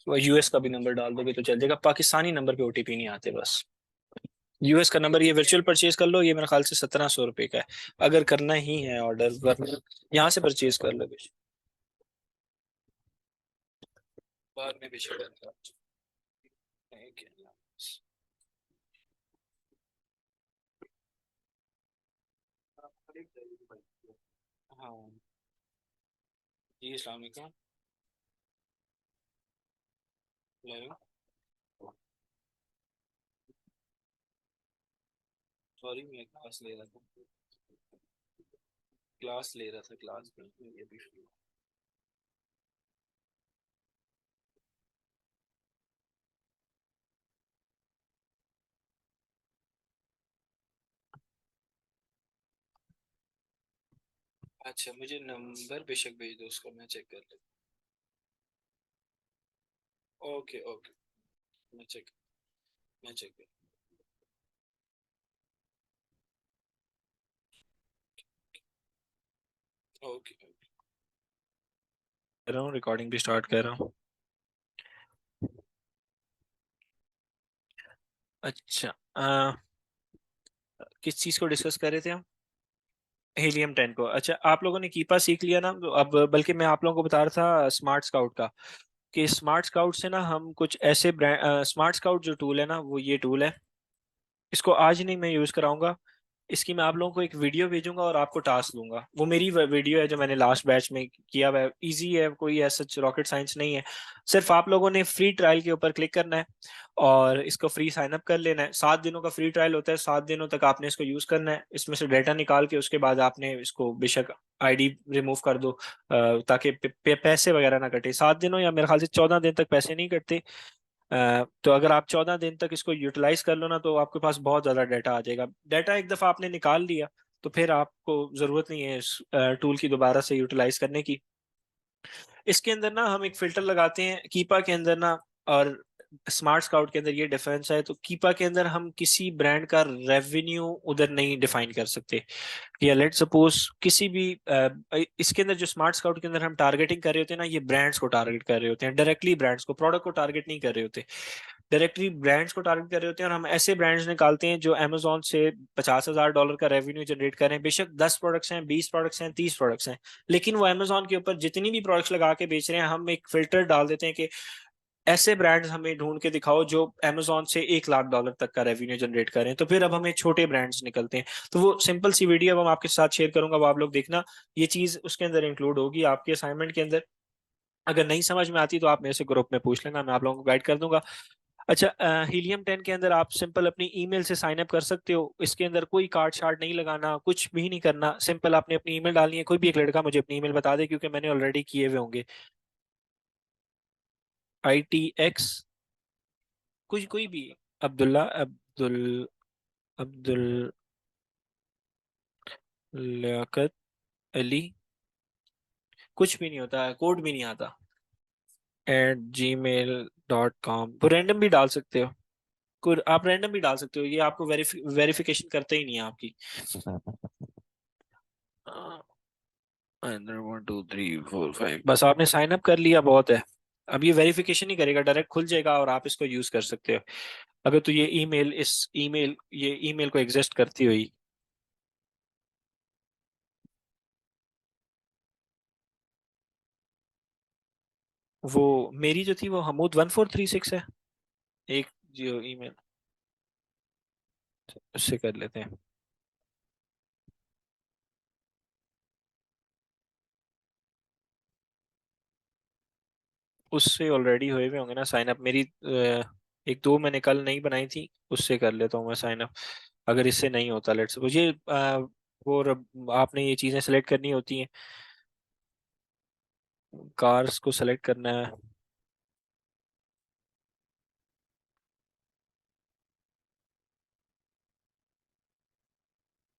यूएस का भी नंबर डाल दोगे तो चल जाएगा, पाकिस्तानी नंबर पे ओटीपी नहीं आते बस। यूएस का नंबर, ये वर्चुअल परचेज कर लो, ये मेरे ख्याल से ₹1700 का है, अगर करना ही है ऑर्डर, वरना यहाँ से परचेज कर लो बेशक। बाद में भी शेयर। हाँ जी, अस्सलाम वालेकुम। हेलो। सॉरी, मैं क्लास ले रहा था, क्लास ले रहा था, क्लास में ये भी free। अच्छा, मुझे नंबर बेशक भेज दो उसका, मैं चेक कर लेता हूँ। ओके ओके, मैं चेक मैं चेक कर ओके ओके। कर रहा हूँ, रिकॉर्डिंग भी स्टार्ट कर रहा हूँ। अच्छा, किस चीज़ को डिस्कस कर रहे थे हम? हीलियम 10 को। अच्छा, आप लोगों ने कीपा सीख लिया ना, तो अब बल्कि मैं आप लोगों को बता रहा था स्मार्ट स्काउट का, कि स्मार्ट स्काउट से ना हम कुछ ऐसे ब्रांड, स्मार्ट स्काउट जो टूल है ना, वो ये टूल है, इसको आज नहीं मैं यूज कराऊंगा, इसकी मैं आप लोगों को एक वीडियो भेजूंगा और आपको टास्क दूंगा, वो मेरी वीडियो है जो मैंने लास्ट बैच में किया हुआ है, इजी है, कोई ऐसा रॉकेट साइंस नहीं है। सिर्फ आप लोगों ने फ्री ट्रायल के ऊपर क्लिक करना है और इसको फ्री साइन अप कर लेना है, 7 दिनों का फ्री ट्रायल होता है, 7 दिनों तक आपने इसको यूज करना है, इसमें से डेटा निकाल के उसके बाद आपने इसको बेशक आईडी रिमूव कर दो, ताकि पैसे वगैरह ना कटे 7 दिनों, या मेरे ख्याल से 14 दिन तक पैसे नहीं कटते। तो अगर आप 14 दिन तक इसको यूटिलाइज कर लो ना, तो आपके पास बहुत ज्यादा डाटा आ जाएगा। डाटा एक दफा आपने निकाल लिया तो फिर आपको जरूरत नहीं है इस टूल की दोबारा से यूटिलाइज करने की। इसके अंदर ना हम एक फिल्टर लगाते हैं कीपा के अंदर ना, और स्मार्ट स्काउट के अंदर ये डिफरेंस है। तो कीपा के अंदर हम किसी ब्रांड का रेवेन्यू उधर नहीं डिफाइन कर सकते, या लेट सपोज किसी भी इसके अंदर जो स्मार्ट स्काउट के अंदर हम टारगेटिंग कर रहे होते हैं ना, ये ब्रांड्स को टारगेट कर रहे होते हैं, डायरेक्टली ब्रांड्स को, प्रोडक्ट को टारगेट नहीं कर रहे होते, डायरेक्टली ब्रांड्स को टारगेट कर रहे होते हैं। और हम ऐसे ब्रांड्स निकालते हैं जो अमेजोन से $50,000 का रेवेन्यू जनरेट कर रहे हैं, बेशक 10 प्रोडक्ट्स हैं, 20 प्रोडक्ट्स हैं, 30 प्रोडक्ट्स हैं, लेकिन वो अमेजोन के ऊपर जितनी भी प्रोडक्ट्स लगा के बेच रहे हैं, हम एक फिल्टर डाल देते हैं कि ऐसे ब्रांड्स हमें ढूंढ के दिखाओ जो अमेजोन से $1 लाख तक का रेवेन्यू जनरेट करें, तो फिर अब हमें छोटे ब्रांड्स निकलते हैं। तो वो सिंपल सी वीडियो अब हम आपके साथ शेयर करूंगा, वो आप लोग देखना, ये चीज उसके अंदर इंक्लूड होगी आपके असाइनमेंट के अंदर। अगर नहीं समझ में आती तो आप मेरे से ग्रुप में पूछ लेना, मैं आप लोगों को गाइड कर दूंगा। अच्छा, हीलियम 10 के अंदर आप सिंपल अपनी ईमेल से साइन अप कर सकते हो। इसके अंदर कोई कार्ड शार्ट नहीं लगाना, कुछ भी नहीं करना। सिंपल आपने अपनी ईमेल डालनी है। कोई भी एक लड़का मुझे अपनी ईमेल बता दे, क्योंकि मैंने ऑलरेडी किए हुए होंगे। ITX, कुछ कोई भी। अब्दुल्ला, अब्दुल लियाकत अली, कुछ भी नहीं होता, कोड भी नहीं आता, @gmail.com। वो रैंडम भी डाल सकते हो। आप रैंडम भी डाल सकते हो, ये आपको वेरिफिकेशन करते ही नहीं है आपकी। 1 2 3 4 5, बस आपने साइन अप कर लिया, बहुत है। अब ये वेरिफिकेशन ही करेगा, डायरेक्ट खुल जाएगा और आप इसको यूज कर सकते हो। अगर तो ये ईमेल को एग्जिस्ट करती हुई। वो मेरी जो थी वो Hamood 1436 है। एक जो ईमेल, उससे कर लेते हैं। उससे ऑलरेडी हुए हुए होंगे ना साइन अप मेरी। एक दो मैंने कल नहीं बनाई थी, उससे कर लेता हूँ मैं साइन अप। अगर इससे नहीं होता, लेट्स मुझे आपने ये चीज़ें सेलेक्ट करनी होती हैं। कार्स को सेलेक्ट करना है।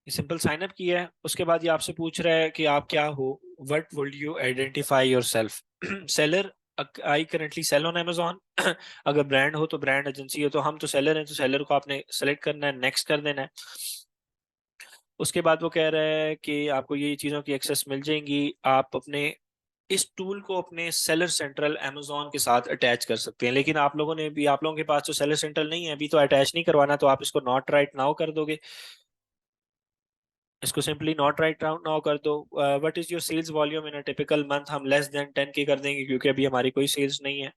सिंपल साइन अप किया है, उसके बाद ये आपसे पूछ रहा है कि आप क्या हो। What would you identify yourself? Seller. I currently sell on Amazon। अगर ब्रांड हो तो ब्रांड, एजेंसी हो तो हम तो सेलर हैं, तो सेलर को आपने सेलेक्ट करना है, नेक्स्ट कर देना है। उसके बाद वो कह रहा है कि आपको ये चीज़ों की एक्सेस मिल जाएंगी। आप अपने इस टूल को अपने सेलर सेंट्रल Amazon के साथ अटैच कर सकते हैं, लेकिन आप लोगों के पास तो सेलर सेंट्रल नहीं है अभी, तो अटैच नहीं करवाना, तो आप इसको नॉट राइट नाउ कर दोगे। इसको सिंपली नॉट राइट नाउ कर दो। What is your sales volume in a typical month? हम लेस देन 10K कर देंगे, क्योंकि अभी हमारी कोई सेल्स नहीं है।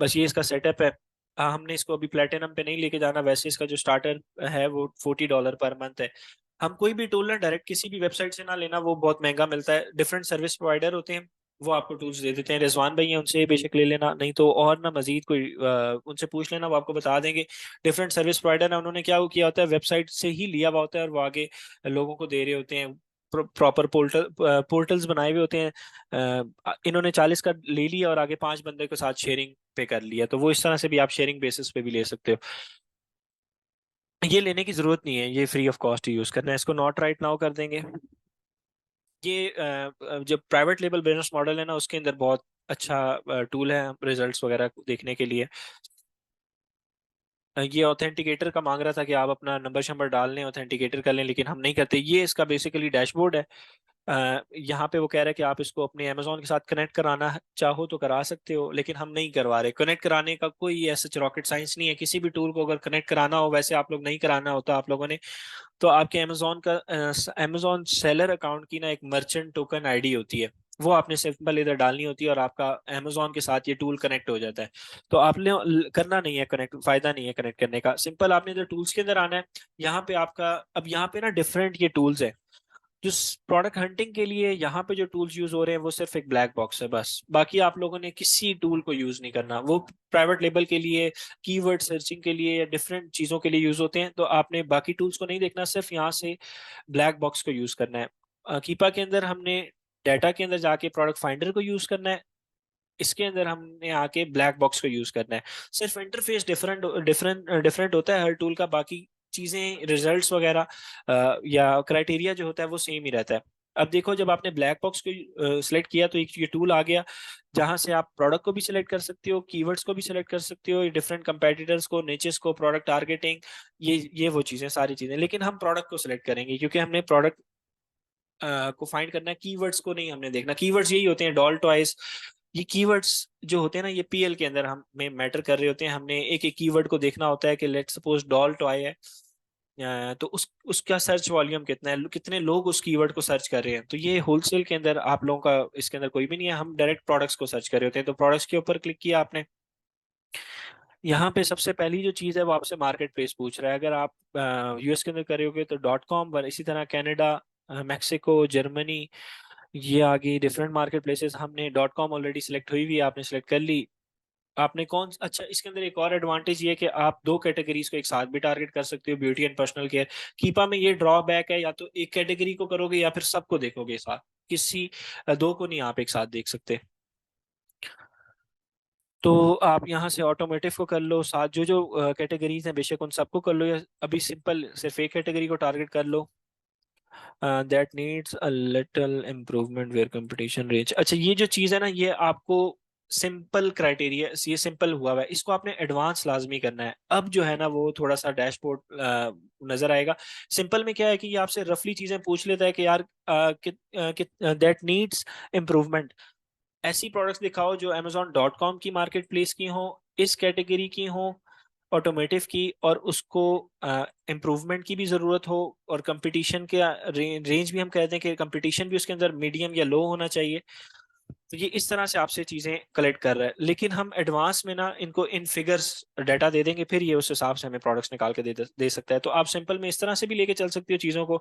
बस ये इसका सेटअप है। हमने इसको अभी प्लेटिनम पे नहीं लेके जाना, वैसे इसका जो स्टार्टर है वो $40 पर मंथ है। हम कोई भी टूल ना डायरेक्ट किसी भी वेबसाइट से ना लेना, वो बहुत महंगा मिलता है। डिफरेंट सर्विस प्रोवाइडर होते हैं, वो आपको टूल्स दे देते हैं। रिजवान भाई हैं, उनसे बेशक ले लेना, नहीं तो और ना मजीद कोई उनसे पूछ लेना, वो आपको बता देंगे। डिफरेंट सर्विस प्रोवाइडर है, उन्होंने क्या किया होता है, वेबसाइट से ही लिया हुआ होता है और वो आगे लोगों को दे रहे होते हैं। प्रॉपर पोर्टल्स बनाए हुए होते हैं। इन्होंने 40 का ले लिया और आगे 5 बंदे के साथ शेयरिंग पे कर लिया, तो वो इस तरह से भी आप शेयरिंग बेसिस पे भी ले सकते हो। ये लेने की जरूरत नहीं है, ये फ्री ऑफ कॉस्ट यूज करना है। इसको नॉट राइट नाउ कर देंगे। ये जो प्राइवेट लेबल बिजनेस मॉडल है ना, उसके अंदर बहुत अच्छा टूल है रिजल्ट्स वगैरह देखने के लिए। ये ऑथेंटिकेटर का मांग रहा था कि आप अपना नंबर शंबर डाल लें, ऑथेंटिकेटर कर लें, लेकिन हम नहीं करते। ये इसका बेसिकली डैशबोर्ड है। यहाँ पे वो कह रहा है कि आप इसको अपने अमेजोन के साथ कनेक्ट कराना चाहो तो करा सकते हो, लेकिन हम नहीं करवा रहे। कनेक्ट कराने का कोई ऐसा रॉकेट साइंस नहीं है। किसी भी टूल को अगर कनेक्ट कराना हो, वैसे आप लोग नहीं कराना होता आप लोगों ने। तो आपके अमेजोन सेलर अकाउंट की ना एक मर्चेंट टोकन आईडी होती है, वो आपने सिंपल इधर डालनी होती है और आपका अमेजोन के साथ ये टूल कनेक्ट हो जाता है। तो आपने करना नहीं है कनेक्ट, फायदा नहीं है कनेक्ट करने का। सिंपल आपने इधर टूल्स के अंदर आना है। यहाँ पे आपका अब यहाँ पे ना डिफरेंट ये टूल्स है। जो प्रोडक्ट हंटिंग के लिए यहाँ पे जो टूल्स यूज हो रहे हैं वो सिर्फ एक ब्लैक बॉक्स है बस। बाकी आप लोगों ने किसी टूल को यूज नहीं करना। वो प्राइवेट लेबल के लिए, कीवर्ड सर्चिंग के लिए या डिफरेंट चीजों के लिए यूज होते हैं, तो आपने बाकी टूल्स को नहीं देखना, सिर्फ यहाँ से ब्लैक बॉक्स को यूज करना है। कीपा के अंदर हमने डाटा के अंदर जाके प्रोडक्ट फाइंडर को यूज करना है। इसके अंदर हमने आके ब्लैक बॉक्स को यूज करना है। सिर्फ इंटरफेस डिफरेंट डिफरेंट डिफरेंट होता है हर टूल का, बाकी चीजें रिजल्ट्स वगैरह या क्राइटेरिया जो होता है वो सेम ही रहता है। अब देखो, जब आपने ब्लैक बॉक्स को सिलेक्ट किया तो एक ये टूल आ गया, जहां से आप प्रोडक्ट को भी सिलेक्ट कर सकते हो, कीवर्ड्स को भी सिलेक्ट कर सकते हो, डिफरेंट कंपेटिटर्स को, निचेस को, प्रोडक्ट टारगेटिंग, ये वो चीजें, सारी चीजें। लेकिन हम प्रोडक्ट को सिलेक्ट करेंगे, क्योंकि हमने प्रोडक्ट को फाइंड करना है, कीवर्ड्स को नहीं हमने देखना। कीवर्ड्स यही होते हैं, डॉल टॉयज। ये कीवर्ड्स जो होते हैं ना, ये पीएल के अंदर हमें मैटर कर रहे होते हैं। हमने एक एक कीवर्ड को देखना होता है कि लेट्स सपोज डॉल टॉय है। तो उसका सर्च वॉल्यूम कितना है, कितने लोग उस कीवर्ड को सर्च कर रहे हैं। तो ये होलसेल के अंदर आप लोगों का इसके अंदर कोई भी नहीं है, हम डायरेक्ट प्रोडक्ट्स को सर्च कर रहे होते हैं। तो प्रोडक्ट्स के ऊपर क्लिक किया आपने। यहाँ पे सबसे पहली जो चीज़ है वो आपसे मार्केट प्लेस पूछ रहा है। अगर आप यूएस के अंदर करोगे तो .com पर, इसी तरह कनाडा, मैक्सिको, जर्मनी, ये आगे डिफरेंट मार्केट प्लेसेस। हमने .com ऑलरेडी सिलेक्ट हुई हुई है, आपने सिलेक्ट कर ली। आपने कौन, अच्छा इसके अंदर एक और एडवांटेज ये है कि आप दो कैटेगरीज को एक साथ भी टारगेट कर सकते हो, ब्यूटी एंड पर्सनल केयर। कीपा में ये ड्रॉबैक है, या तो एक कैटेगरी को करोगे या फिर सबको देखोगे साथ, किसी दो को नहीं आप एक साथ देख सकते। तो आप यहाँ से ऑटोमेटिव को कर लो, साथ जो जो कैटेगरीज हैं बेशक उन सबको कर लो, या अभी सिंपल सिर्फ एक कैटेगरी को टारगेट कर लो। That needs a little improvement where competition range. अच्छा ये जो चीज़ है ना, ये आपको सिंपल क्राइटेरिया, ये सिंपल हुआ है, इसको आपने एडवांस लाजमी करना है। अब जो है ना वो थोड़ा सा डैशबोर्ड नजर आएगा। सिंपल में क्या है कि ये आपसे रफली चीजें पूछ लेता है कि यार दैट नीड्स इम्प्रूवमेंट, ऐसी प्रोडक्ट्स दिखाओ जो amazon.com की मार्केट प्लेस की हो, इस कैटेगरी की हो, ऑटोमेटिव की, और उसको इम्प्रूवमेंट की भी ज़रूरत हो, और कंपटीशन के रेंज भी हम कहते हैं कि कंपटीशन भी उसके अंदर मीडियम या लो होना चाहिए। तो ये इस तरह से आपसे चीज़ें कलेक्ट कर रहा है, लेकिन हम एडवांस में ना इनको इन फिगर्स डाटा दे देंगे, फिर ये उस हिसाब से हमें प्रोडक्ट्स निकाल के दे सकता है। तो आप सिंपल में इस तरह से भी लेके चल सकते हो चीज़ों को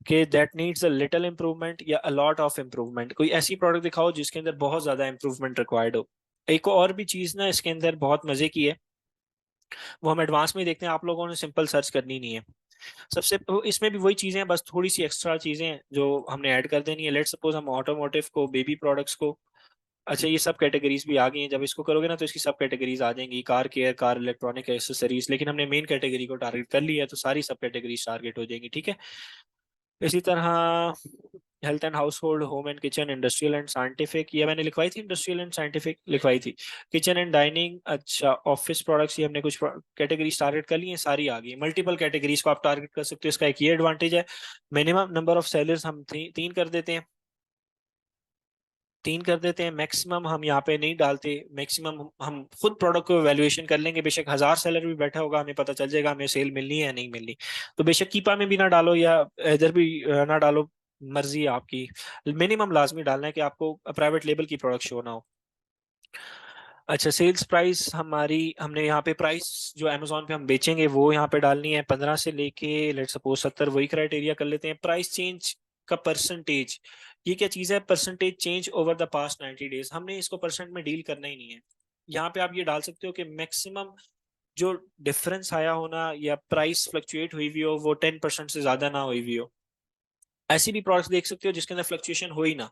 कि that needs a little improvement या अ लॉट ऑफ इम्प्रूवमेंट। कोई ऐसी प्रोडक्ट दिखाओ जिसके अंदर बहुत ज़्यादा इम्प्रूवमेंट रिक्वायर्ड हो। एक और भी चीज़ ना इसके अंदर बहुत मज़े की है, वो हम एडवांस में ही देखते हैं, आप लोगों ने सिंपल सर्च करनी नहीं है। इसमें भी वही चीज़ें हैं, बस थोड़ी सी एक्स्ट्रा चीज़ें हैं जो हमने ऐड कर देनी है। लेट्स सपोज हम ऑटोमोटिव को, बेबी प्रोडक्ट्स को, अच्छा ये सब कैटेगरीज भी आ गई हैं, जब इसको करोगे ना तो इसकी सब कैटेगरीज आ जाएंगी, car care, car electronic accessories, लेकिन हमने मेन कैटेगरी को टारगेट कर लिया है तो सारी सब कैटेगरीज टारगेट हो जाएंगी, ठीक है। इसी तरह health and house hold, home and kitchen, industrial and scientific, ये मैंने लिखवाई थी, इंडस्ट्रियल एंड साइंटिफिक लिखवाई थी। किचन एंड डाइनिंग, अच्छा ऑफिस प्रोडक्ट्स, ये हमने कुछ कैटेगरीज टारगेट कर ली हैं, सारी आ गई। मल्टीपल कैटेगरीज को आप टारगेट कर सकते हो, इसका एक ये एडवांटेज है। मिनिमम नंबर ऑफ सेलर्स हम तीन कर देते हैं, तीन कर देते हैं। मैक्सिमम हम यहाँ पे नहीं डालते, मैक्सिमम हम खुद प्रोडक्ट को वैल्यूएशन कर लेंगे, बेशक 1000 सेलर भी बैठा होगा हमें पता चल जाएगा हमें सेल मिलनी है या नहीं मिलनी। तो बेशक कीपा में भी ना डालो या इधर भी ना डालो, मर्जी है आपकी। मिनिमम लाजमी डालना है कि आपको प्राइवेट लेबल की प्रोडक्ट शो ना हो। अच्छा सेल्स प्राइस हमारी, हमने यहाँ पे प्राइस जो अमेजोन पे हम बेचेंगे वो यहाँ पे डालनी है 15 से लेके लेट सपोज 70, वही क्राइटेरिया कर लेते हैं। प्राइस चेंज का परसेंटेज, ये क्या चीज़ है, percentage change over the past 90 days, हमने इसको परसेंट में डील करना ही नहीं है। यहाँ पे आप ये डाल सकते हो कि मैक्सिमम जो डिफरेंस आया होना या प्राइस फ्लक्चुएट हुई हुई हो वो 10% से ज्यादा ना हुई हुई हो। ऐसी भी प्रोडक्ट्स देख सकते हो जिसके अंदर फ्लक्चुएशन हो ही ना,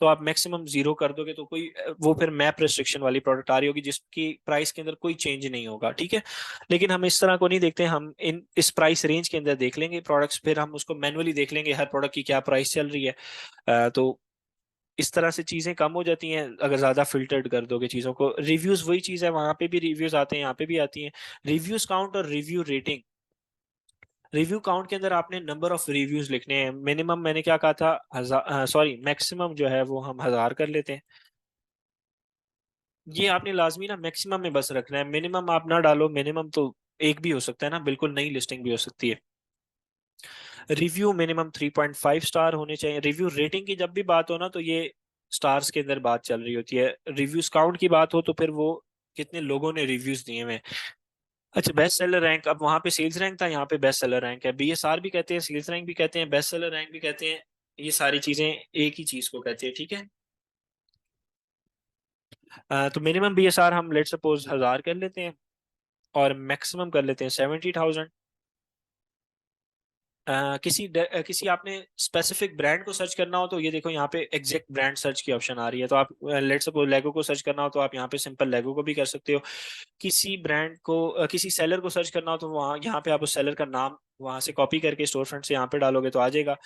तो आप मैक्सिमम जीरो कर दोगे तो कोई वो फिर मैप रेस्ट्रिक्शन वाली प्रोडक्ट आ रही होगी जिसकी प्राइस के अंदर कोई चेंज नहीं होगा, ठीक है। लेकिन हम इस तरह को नहीं देखते, हम इन इस प्राइस रेंज के अंदर देख लेंगे प्रोडक्ट्स, फिर हम उसको मैनुअली देख लेंगे हर प्रोडक्ट की क्या प्राइस चल रही है। तो इस तरह से चीजें कम हो जाती हैं अगर ज्यादा फिल्टर्ड कर दोगे चीजों को। रिव्यूज वही चीज है, वहां पे भी रिव्यूज आते हैं, यहाँ पे भी आती हैं। रिव्यूज काउंट और रिव्यू रेटिंग, रिव्यू काउंट के अंदर आपने नंबर ऑफ रिव्यूज लिखने हैं। मिनिमम मैंने क्या कहा था, 1000, सॉरी मैक्सिमम जो है वो हम 1000 कर लेते हैं। ये आपने लाजमी ना मैक्सिमम में बस रखना है, मिनिमम आप ना डालो, मिनिमम तो एक भी हो सकता है ना, बिल्कुल नई लिस्टिंग भी हो सकती है। रिव्यू मिनिमम 3.5 स्टार होने चाहिए। रिव्यू रेटिंग की जब भी बात हो ना तो ये स्टार्स के अंदर बात चल रही होती है। रिव्यूज काउंट की बात हो तो फिर वो कितने लोगों ने रिव्यूज दिए हुए हैं। अच्छा बेस्ट सेलर रैंक, अब वहां पे सेल्स रैंक था, यहाँ पे बेस्ट सेलर रैंक है। बीएसआर भी कहते हैं, सेल्स रैंक भी कहते हैं, बेस्ट सेलर रैंक भी कहते हैं, ये सारी चीजें एक ही चीज को कहते हैं, ठीक है। तो मिनिमम बीएसआर हम लेट सपोज 1000 कर लेते हैं और मैक्सिमम कर लेते हैं 70,000। किसी आपने स्पेसिफिक ब्रांड को सर्च करना हो तो ये देखो यहाँ पे एग्जैक्ट ब्रांड सर्च की ऑप्शन आ रही है, तो आप लेट्स सपोज लेगो को सर्च करना हो तो आप यहाँ पे सिंपल लेगो को भी कर सकते हो। किसी ब्रांड को किसी सेलर को सर्च करना हो तो वहाँ यहाँ पे आप उस सेलर का नाम वहां से कॉपी करके स्टोर फ्रंट से यहाँ पे डालोगे तो आ जाएगा।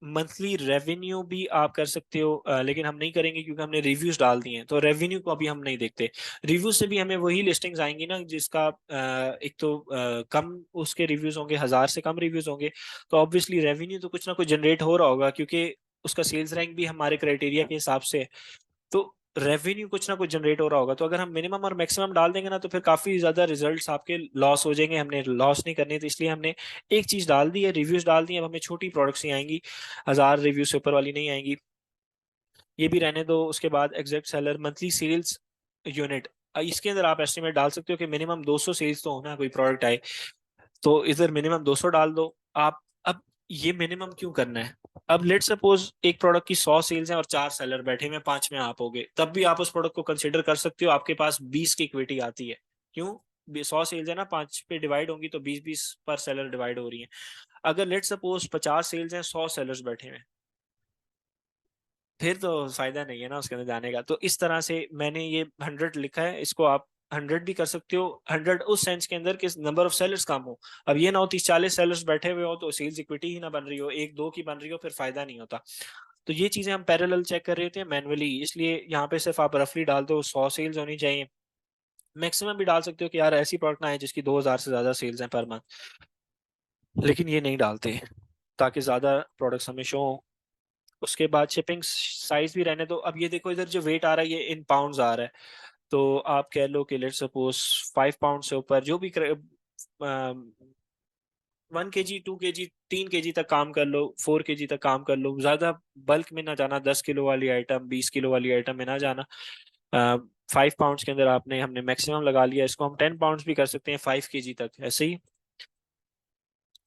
मंथली रेवेन्यू भी आप कर सकते हो, लेकिन हम नहीं करेंगे क्योंकि हमने रिव्यूज डाल दिए हैं, तो रेवेन्यू को अभी हम नहीं देखते। रिव्यूज से भी हमें वही लिस्टिंग्स आएंगी ना जिसका एक तो कम उसके रिव्यूज होंगे, 1000 से कम रिव्यूज होंगे, तो ऑब्वियसली रेवेन्यू तो कुछ ना कुछ जनरेट हो रहा होगा क्योंकि उसका सेल्स रैंक भी हमारे क्राइटेरिया के हिसाब से है। तो रेवेन्यू कुछ ना कुछ जनरेट हो रहा होगा, तो अगर हम मिनिमम और मैक्सिमम डाल देंगे ना तो फिर काफी ज्यादा रिजल्ट्स आपके लॉस हो जाएंगे, हमने लॉस नहीं करनी, तो इसलिए हमने एक चीज डाल दी है, रिव्यूज डाल दी है। अब हमें छोटी प्रोडक्ट्स ही आएंगी, 1000 रिव्यू से ऊपर वाली नहीं आएंगी, ये भी रहने दो। उसके बाद exact seller monthly sales unit, इसके अंदर आप एस्टिमेट डाल सकते हो कि मिनिमम 200 सेल्स तो होना, कोई प्रोडक्ट आए तो इधर मिनिमम 200 डाल दो आप। अब ये मिनिमम क्यों करना है, अब लेट सपोज एक प्रोडक्ट की 100 सेल्स हैं और 4 सेलर बैठे हुए, 5 में आप होगे, तब भी आप उस प्रोडक्ट को कंसिडर कर सकते हो, आपके पास 20 की इक्विटी आती है। क्यों? 100 सेल्स है ना, 5 पे डिवाइड होंगी तो 20-20 पर सेलर डिवाइड हो रही है। अगर लेट सपोज 50 सेल्स हैं, 100 सेलर्स बैठे हुए, फिर तो फायदा नहीं है ना उसके अंदर जाने का। तो इस तरह से मैंने ये 100 लिखा है, इसको आप 100 भी कर सकते हो। 100 उस सेंस के अंदर कि नंबर ऑफ सेलर्स कम हो। अब ये ना हो 30-40 सेलर्स बैठे हुए हो तो सेल्स इक्विटी ही ना बन रही हो, एक दो की बन रही हो, फिर फायदा नहीं होता। तो ये चीजें हम पैरेलल चेक कर रहे थे मैनुअली, इसलिए यहाँ पे सिर्फ आप रफली डाल दो 100 सेल्स होनी चाहिए। मैक्सिमम भी डाल सकते हो कि यार ऐसी प्रोडक्ट ना है जिसकी 2000 से ज्यादा सेल्स हैं पर मंथ, लेकिन ये नहीं डालते ताकि ज्यादा प्रोडक्ट्स हमें शो हो। उसके बाद शिपिंग साइज भी रहने दो। अब ये देखो इधर जो वेट आ रहा है ये इन पाउंड्स आ रहा है, तो आप कह लो कि लेट सपोज 5 पाउंड से ऊपर जो भी 1 kg 2 kg 3 kg तक काम कर लो, 4 kg तक काम कर लो, ज्यादा बल्क में ना जाना, 10 किलो वाली आइटम 20 किलो वाली आइटम में ना जाना। 5 पाउंड्स के अंदर आपने हमने मैक्सिमम लगा लिया, इसको हम 10 पाउंड्स भी कर सकते हैं 5 kg तक ऐसे ही।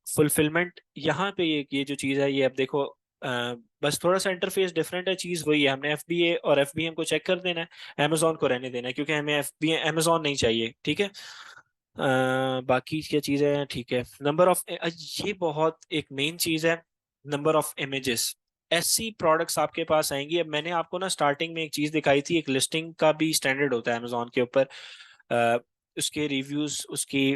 फुलफिलमेंट यहाँ पे ये जो चीज़ है ये अब देखो, बस थोड़ा सा इंटरफेस डिफरेंट है, चीज़ वही है, हमने एफबीए और एफबीएम को चेक कर देना है, अमेजोन को रहने देना है क्योंकि हमें एफबीए अमेजोन नहीं चाहिए, ठीक है। बाकी क्या चीज़ें हैं, ठीक है। नंबर ऑफ, ये बहुत एक मेन चीज़ है, नंबर ऑफ इमेजेस। ऐसी प्रोडक्ट्स आपके पास आएंगी। अब मैंने आपको ना स्टार्टिंग में एक चीज़ दिखाई थी, एक लिस्टिंग का भी स्टैंडर्ड होता है अमेजोन के ऊपर, उसके रिव्यूज, उसकी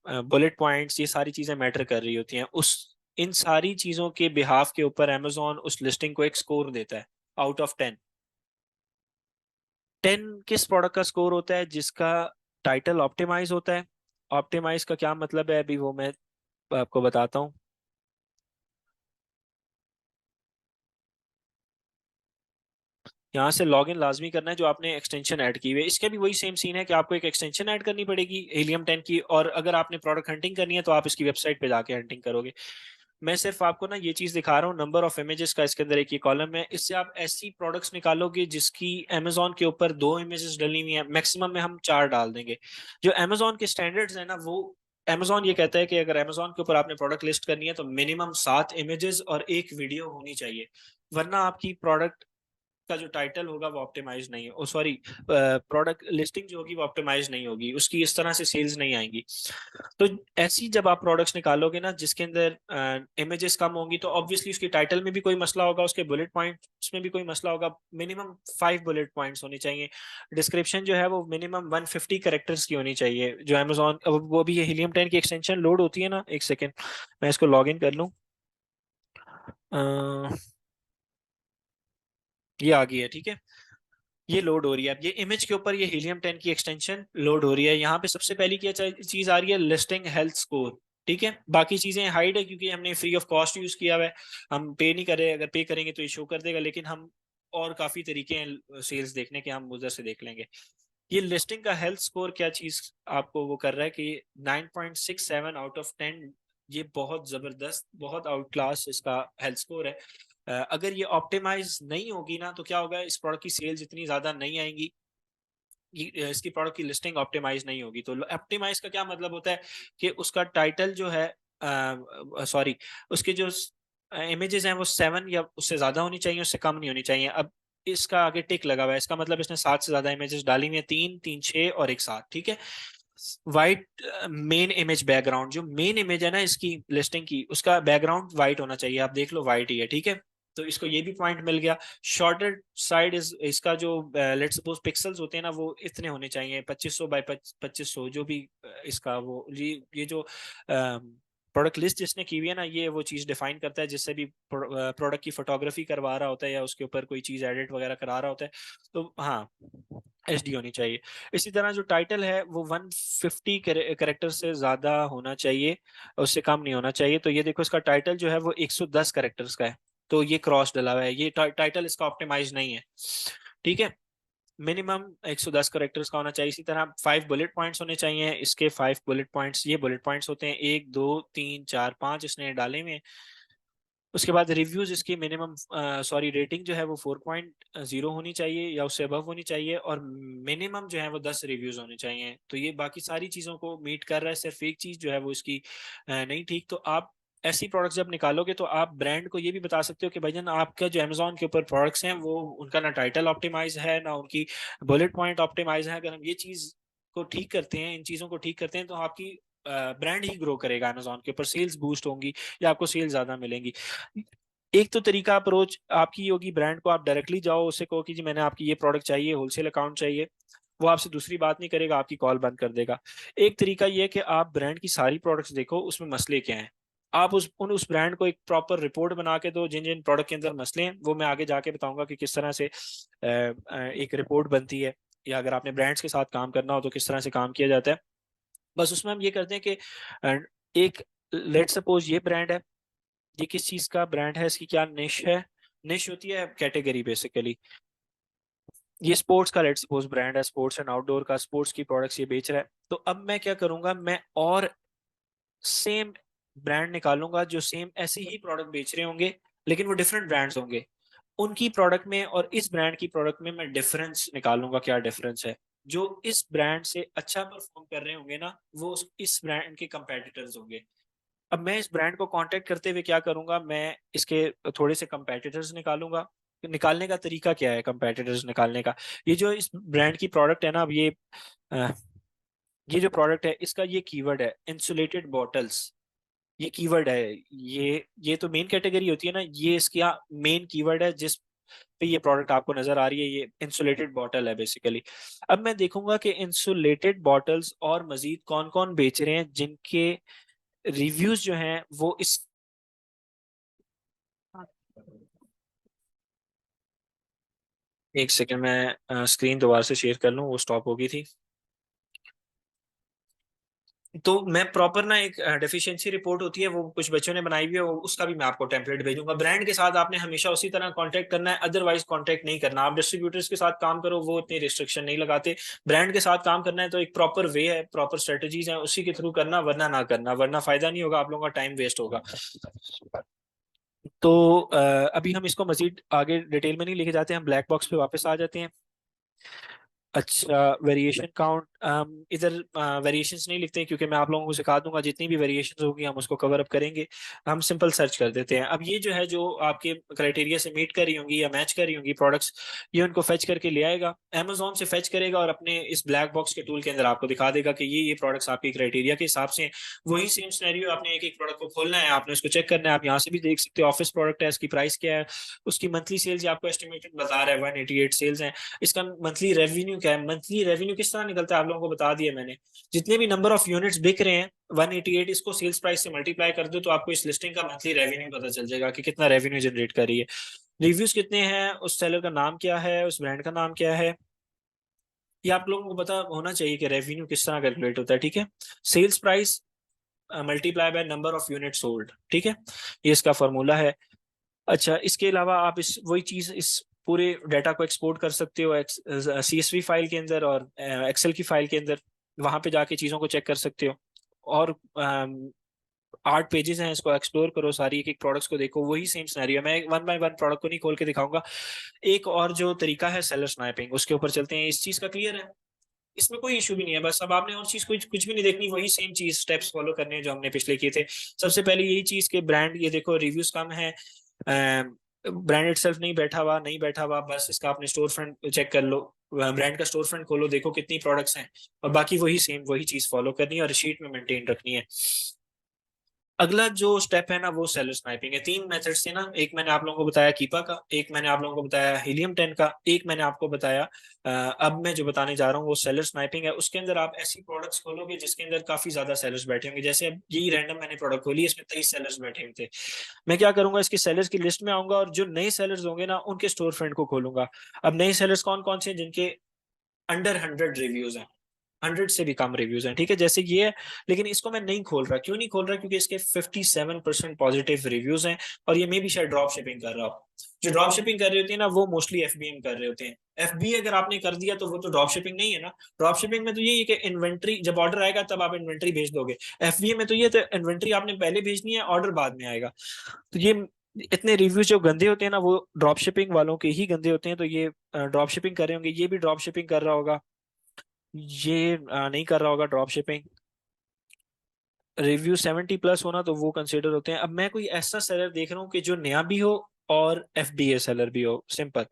बुलेट पॉइंट्स, ये सारी चीजें मैटर कर रही होती हैं। उस इन सारी चीजों के बिहाफ के ऊपर अमेजोन उस लिस्टिंग को एक स्कोर देता है आउट ऑफ 10। 10 किस प्रोडक्ट का स्कोर होता है? जिसका टाइटल ऑप्टिमाइज होता है। ऑप्टिमाइज का क्या मतलब है अभी वो मैं आपको बताता हूँ। यहाँ से लॉगिन लाजमी करना है, जो आपने एक्सटेंशन ऐड की हुई है इसका भी वही सेम सीन है कि आपको एक एक्सटेंशन ऐड करनी पड़ेगी हीलियम 10 की, और अगर आपने प्रोडक्ट हंटिंग करनी है तो आप इसकी वेबसाइट पे जाके हंटिंग करोगे। मैं सिर्फ आपको ना ये चीज दिखा रहा हूँ, नंबर ऑफ इमेजेस का इसके अंदर एक ये कॉलम है, इससे आप ऐसी प्रोडक्ट्स निकालोगे जिसकी अमेजोन के ऊपर 2 इमेजेस डली हुई है, मैक्सिमम में हम 4 डाल देंगे। जो अमेजोन के स्टैंडर्ड्स है ना, वो अमेजोन ये कहता है कि अगर अमेजोन के ऊपर आपने प्रोडक्ट लिस्ट करनी है तो मिनिमम 7 इमेजेस और एक वीडियो होनी चाहिए, वरना आपकी प्रोडक्ट का जो टाइटल होगा वो ऑप्टिमाइज नहीं हो, सॉरी, प्रोडक्ट लिस्टिंग जो होगी वो ऑप्टिमाइज नहीं होगी, उसकी इस तरह से सेल्स नहीं आएंगी। तो ऐसी जब आप प्रोडक्ट्स निकालोगे ना जिसके अंदर इमेजेस कम होंगी, तो ऑब्वियसली उसकी टाइटल में भी कोई मसला होगा, उसके बुलेट पॉइंट्स में भी कोई मसला होगा। मिनिमम 5 बुलेट पॉइंट्स होने चाहिए। डिस्क्रिप्शन जो है वो मिनिमम 150 कैरेक्टर्स की होनी चाहिए। जो अमेजोन, वो भी ये हीलियम 10 की एक्सटेंशन लोड होती है ना, एक सेकेंड मैं इसको लॉग इन कर लूँ। ये आ गई है, ठीक है। ये लोड हो रही है, अब ये इमेज के ऊपर ये हीलियम 10 की एक्सटेंशन लोड हो रही है। यहाँ पे सबसे पहली क्या चीज आ रही है, लिस्टिंग हेल्थ स्कोर, ठीक है। बाकी चीजें हाइड है क्योंकि हमने फ्री ऑफ कॉस्ट यूज किया हुआ है, हम पे नहीं कर रहे, अगर पे करेंगे तो ये शो कर देगा, लेकिन हम और काफी तरीके हैं सेल्स देखने के, हम उधर से देख लेंगे। ये लिस्टिंग का हेल्थ स्कोर क्या चीज आपको वो कर रहा है कि 9.67 आउट ऑफ 10, ये बहुत जबरदस्त, बहुत आउट क्लास इसका हेल्थ स्कोर है। अगर ये ऑप्टिमाइज नहीं होगी ना तो क्या होगा, इस प्रोडक्ट की सेल्स इतनी ज्यादा नहीं आएंगी, इसकी प्रोडक्ट की लिस्टिंग ऑप्टिमाइज नहीं होगी। तो ऑप्टिमाइज का क्या मतलब होता है कि उसका टाइटल जो है, सॉरी, उसके जो इमेजेस हैं वो 7 या उससे ज्यादा होनी चाहिए, उससे कम नहीं होनी चाहिए। अब इसका आगे टिक लगा हुआ है, इसका मतलब इसने 7 से ज्यादा इमेजेस डाली हुई है, 3 3 6 और एक 7, ठीक है। वाइट मेन इमेज बैकग्राउंड, जो मेन इमेज है ना इसकी लिस्टिंग की, उसका बैकग्राउंड वाइट होना चाहिए, आप देख लो वाइट ही है, ठीक है। तो इसको ये भी पॉइंट मिल गया। शॉर्टेड साइड इज, इसका जो लेट्स सपोज पिक्सल्स होते हैं ना वो इतने होने चाहिए, 2500 बाय 2500, जो भी इसका वो ये जो प्रोडक्ट लिस्ट जिसने की हुई है ना, ये वो चीज़ डिफाइन करता है जिससे भी प्रोडक्ट की फोटोग्राफी करवा रहा होता है या उसके ऊपर कोई चीज़ एडिट वगैरह करा रहा होता है, तो हाँ एचडी होनी चाहिए। इसी तरह जो टाइटल है वो 150 कैरेक्टर से ज्यादा होना चाहिए, उससे कम नहीं होना चाहिए। तो ये देखो इसका टाइटल जो है वो 110 कैरेक्टर्स का है, तो ये क्रॉस डला हुआ है, ये टाइटल इसका ऑप्टिमाइज नहीं है, ठीक है। मिनिमम 110 करेक्टर्स का होना चाहिए। इसी तरह 5 बुलेट पॉइंट्स होने चाहिए, इसके 5 बुलेट पॉइंट्स, ये बुलेट पॉइंट्स होते हैं 1 2 3 4 5 इसने डाले हुए हैं। उसके बाद रिव्यूज इसकी मिनिमम, सॉरी, रेटिंग जो है वो 4.0 होनी चाहिए या उससे अबव होनी चाहिए, और मिनिमम जो है वो 10 रिव्यूज होने चाहिए। तो ये बाकी सारी चीज़ों को मीट कर रहा है, सिर्फ एक चीज़ जो है वो इसकी नहीं ठीक। तो आप ऐसी प्रोडक्ट्स जब निकालोगे तो आप ब्रांड को ये भी बता सकते हो कि भाईजान आपका जो अमेजोन के ऊपर प्रोडक्ट्स हैं वो उनका ना टाइटल ऑप्टिमाइज है ना उनकी बुलेट पॉइंट ऑप्टिमाइज है। अगर हम ये चीज को ठीक करते हैं, इन चीजों को ठीक करते हैं, तो आपकी ब्रांड ही ग्रो करेगा, अमेजोन के ऊपर सेल्स बूस्ट होंगी या आपको सेल ज्यादा मिलेंगी। एक तो तरीका अप्रोच आपकी होगी, ब्रांड को आप डायरेक्टली जाओ, उससे कहो कि जी मैंने आपकी ये प्रोडक्ट चाहिए, होलसेल अकाउंट चाहिए, वो आपसे दूसरी बात नहीं करेगा, आपकी कॉल बंद कर देगा। एक तरीका ये है कि आप ब्रांड की सारी प्रोडक्ट्स देखो, उसमें मसले क्या हैं, आप उस ब्रांड को एक प्रॉपर रिपोर्ट बना के दो, जिन जिन प्रोडक्ट के अंदर मसले हैं वो मैं आगे जाके बताऊंगा कि किस तरह से एक रिपोर्ट बनती है, या अगर आपने ब्रांड्स के साथ काम करना हो तो किस तरह से काम किया जाता है। बस उसमें हम ये करते हैं कि एक लेट सपोज ये ब्रांड है, ये किस चीज का ब्रांड है, इसकी क्या निश है, निश होती है कैटेगरी बेसिकली। ये स्पोर्ट्स का लेट सपोज ब्रांड है, स्पोर्ट्स एंड आउटडोर का, स्पोर्ट्स की प्रोडक्ट्स ये बेच रहा है। तो अब मैं क्या करूंगा, मैं और सेम ब्रांड निकालूंगा जो सेम ऐसी ही प्रोडक्ट बेच रहे होंगे, लेकिन वो डिफरेंट ब्रांड्स होंगे। उनकी प्रोडक्ट में और इस ब्रांड की प्रोडक्ट में मैं डिफरेंस निकालूंगा, क्या डिफरेंस है। जो इस ब्रांड से अच्छा परफॉर्म कर रहे होंगे ना, वो इस ब्रांड के कंपेटिटर्स होंगे। अब मैं इस ब्रांड को कांटेक्ट करते हुए क्या करूंगा, मैं इसके थोड़े से कंपेटिटर्स निकालूंगा। निकालने का तरीका क्या है कंपेटिटर्स निकालने का, ये जो इस ब्रांड की प्रोडक्ट है ना, अब अ, ये जो प्रोडक्ट है इसका ये कीवर्ड है इंसुलेटेड बॉटल्स, ये कीवर्ड है। ये तो मेन कैटेगरी होती है ना, ये इसका मेन कीवर्ड है जिस पे ये प्रोडक्ट आपको नजर आ रही है, ये इंसुलेटेड बॉटल है बेसिकली। अब मैं देखूंगा कि इंसुलेटेड बॉटल्स और मजीद कौन कौन बेच रहे हैं जिनके रिव्यूज जो हैं वो इस, एक सेकंड मैं स्क्रीन दोबारा से शेयर कर लूँ, वो स्टॉप हो गई थी। तो मैं प्रॉपर ना एक डेफिशिएंसी रिपोर्ट होती है वो कुछ बच्चों ने बनाई हुई है, उसका भी मैं आपको टेम्पलेट भेजूंगा। ब्रांड के साथ आपने हमेशा उसी तरह कांटेक्ट करना है, अदरवाइज कांटेक्ट नहीं करना। आप डिस्ट्रीब्यूटर्स के साथ काम करो, वो इतनी रिस्ट्रिक्शन नहीं लगाते। ब्रांड के साथ काम करना है तो एक प्रॉपर वे है, प्रॉपर स्ट्रेटजीज है, उसी के थ्रू करना, वरना ना करना, वरना फायदा नहीं होगा, आप लोगों का टाइम वेस्ट होगा। तो अभी हम इसको मजीद आगे डिटेल में नहीं लेके जाते, हम ब्लैक बॉक्स पे वापस आ जाते हैं। अच्छा, वेरिएशन काउंट, इधर वेरिएशंस नहीं लिखते हैं क्योंकि मैं आप लोगों को सिखा दूंगा, जितनी भी वेरिएशंस होगी हम उसको कवर अप करेंगे। हम सिंपल सर्च कर देते हैं। अब ये जो है, जो आपके क्राइटेरिया से मीट कर रही होंगी या मैच कर रही होंगी प्रोडक्ट्स, ये उनको फेच करके ले आएगा, अमेजोन से फेच करेगा और अपने इस ब्लैक बॉक्स के टूल के अंदर आपको दिखा देगा कि ये प्रोडक्ट्स आपके क्राइटेरिया के हिसाब से हैं। वही सेम सिनेरियो, आपने एक एक प्रोडक्ट को खोलना है, आपने उसको चेक करना है। आप यहाँ से भी देख सकते हो, ऑफिस प्रोडक्ट है, इसकी प्राइस क्या है, उसकी मंथली सेल्स आपको एस्टिमेटेड बता रहा है 188 सेल्स हैं। इसका मंथली रेवेन्यू क्या है, मंथली रेवेन्यू किस तरह निकलता है आप लोगों को बता दिया मैंने। जितने भी नंबर ऑफ यूनिट्स बिक रहे हैं 188, इसको सेल्स प्राइस से मल्टीप्लाई कर दो तो आपको इस लिस्टिंग का मंथली रेवेन्यू पता चल जाएगा कि कितना रेवेन्यू जनरेट कर रही है। रिव्यूज कितने हैं, उस सेलर का नाम क्या है, उस ब्रांड का नाम क्या है, ये आप लोगों को पता होना चाहिए कि रेवेन्यू किस तरह कैलकुलेट होता है। ठीक है, sales price multiply by number of unit sold, ठीक है, ये इसका फॉर्मूला है। अच्छा, इसके अलावा आप इस वही चीज इस पूरे डाटा को एक्सपोर्ट कर सकते हो CSV फाइल के अंदर और एक्सेल की फाइल के अंदर, वहां पे जाके चीजों को चेक कर सकते हो। और 8 पेजेस हैं, इसको एक्सप्लोर करो, सारी एक एक प्रोडक्ट्स को देखो। वही सेम सिनेरियो, मैं वन बाय वन प्रोडक्ट को नहीं खोल के दिखाऊंगा। एक और जो तरीका है सेलर स्नैपिंग, उसके ऊपर चलते हैं। इस चीज का क्लियर है, इसमें कोई इशू भी नहीं है। बस अब आपने और चीज कुछ कुछ भी नहीं देखनी, वही सेम चीज स्टेप्स फॉलो करने हैं जो हमने पिछले किए थे। सबसे पहले यही चीज के ब्रांड, ये देखो रिव्यूज कम है, ब्रांड इटसेल्फ नहीं बैठा हुआ, बस इसका आपने स्टोर फ्रंट चेक कर लो, ब्रांड का स्टोर फ्रंट खोलो, देखो कितनी प्रोडक्ट्स हैं, और बाकी वही सेम वही चीज फॉलो करनी है और शीट में मेंटेन रखनी है। अगला जो स्टेप है ना वो सेलर स्नाइपिंग है। 3 मेथड्स थे ना, एक मैंने आप लोगों को बताया कीपा का, एक मैंने आप लोगों को बताया हीलियम 10 का, एक मैंने आपको बताया अब मैं जो बताने जा रहा हूँ वो सेलर स्नाइपिंग है। उसके अंदर आप ऐसी प्रोडक्ट्स खोलोगे जिसके अंदर काफी ज्यादा सेलर्स बैठे होंगे। जैसे अब यही रैंडम मैंने प्रोडक्ट खोली, इसमें 23 सेलर्स बैठे हुए थे। मैं क्या करूंगा, इसके सेलर्स की लिस्ट में आऊंगा और जो नए सेलर्स होंगे ना उनके स्टोर फ्रंट को खोलूंगा। अब नए सेलर्स कौन कौन से हैं जिनके अंडर 100 रिव्यूज हैं, 100 से भी कम रिव्यूज हैं, ठीक है, जैसे ये है। लेकिन इसको मैं नहीं खोल रहा, क्यों नहीं खोल रहा, क्योंकि इसके 57% पॉजिटिव रिव्यूज हैं और ये मे भी शायद ड्रॉप शिपिंग कर रहा हो। जो ड्रॉप शिपिंग कर रहे होते हैं ना वो मोस्टली FBM कर रहे होते हैं। FBA अगर आपने कर दिया तो वो तो ड्रॉप शिपिंग नहीं है ना। ड्रॉप शिपिंग में तो यही है कि इन्वेंट्री जब ऑर्डर आएगा तब आप इन्वेंट्री भेज दोगे। FBA में तो ये तो इन्वेंट्री आपने पहले भेजनी है, ऑर्डर बाद में आएगा। तो ये इतने रिव्यूज जो गंदे होते हैं ना वो ड्रॉप शिपिंग वालों के ही गंदे होते हैं। तो ये ड्रॉप शिपिंग कर रहे होंगे, ये भी ड्रॉप शिपिंग कर रहा होगा, ये नहीं कर रहा होगा ड्रॉप शिपिंग। रिव्यू 70+ होना तो वो कंसिडर होते हैं। अब मैं कोई ऐसा सेलर देख रहा हूँ कि जो नया भी हो और एफबीए सेलर भी हो, सिंपल।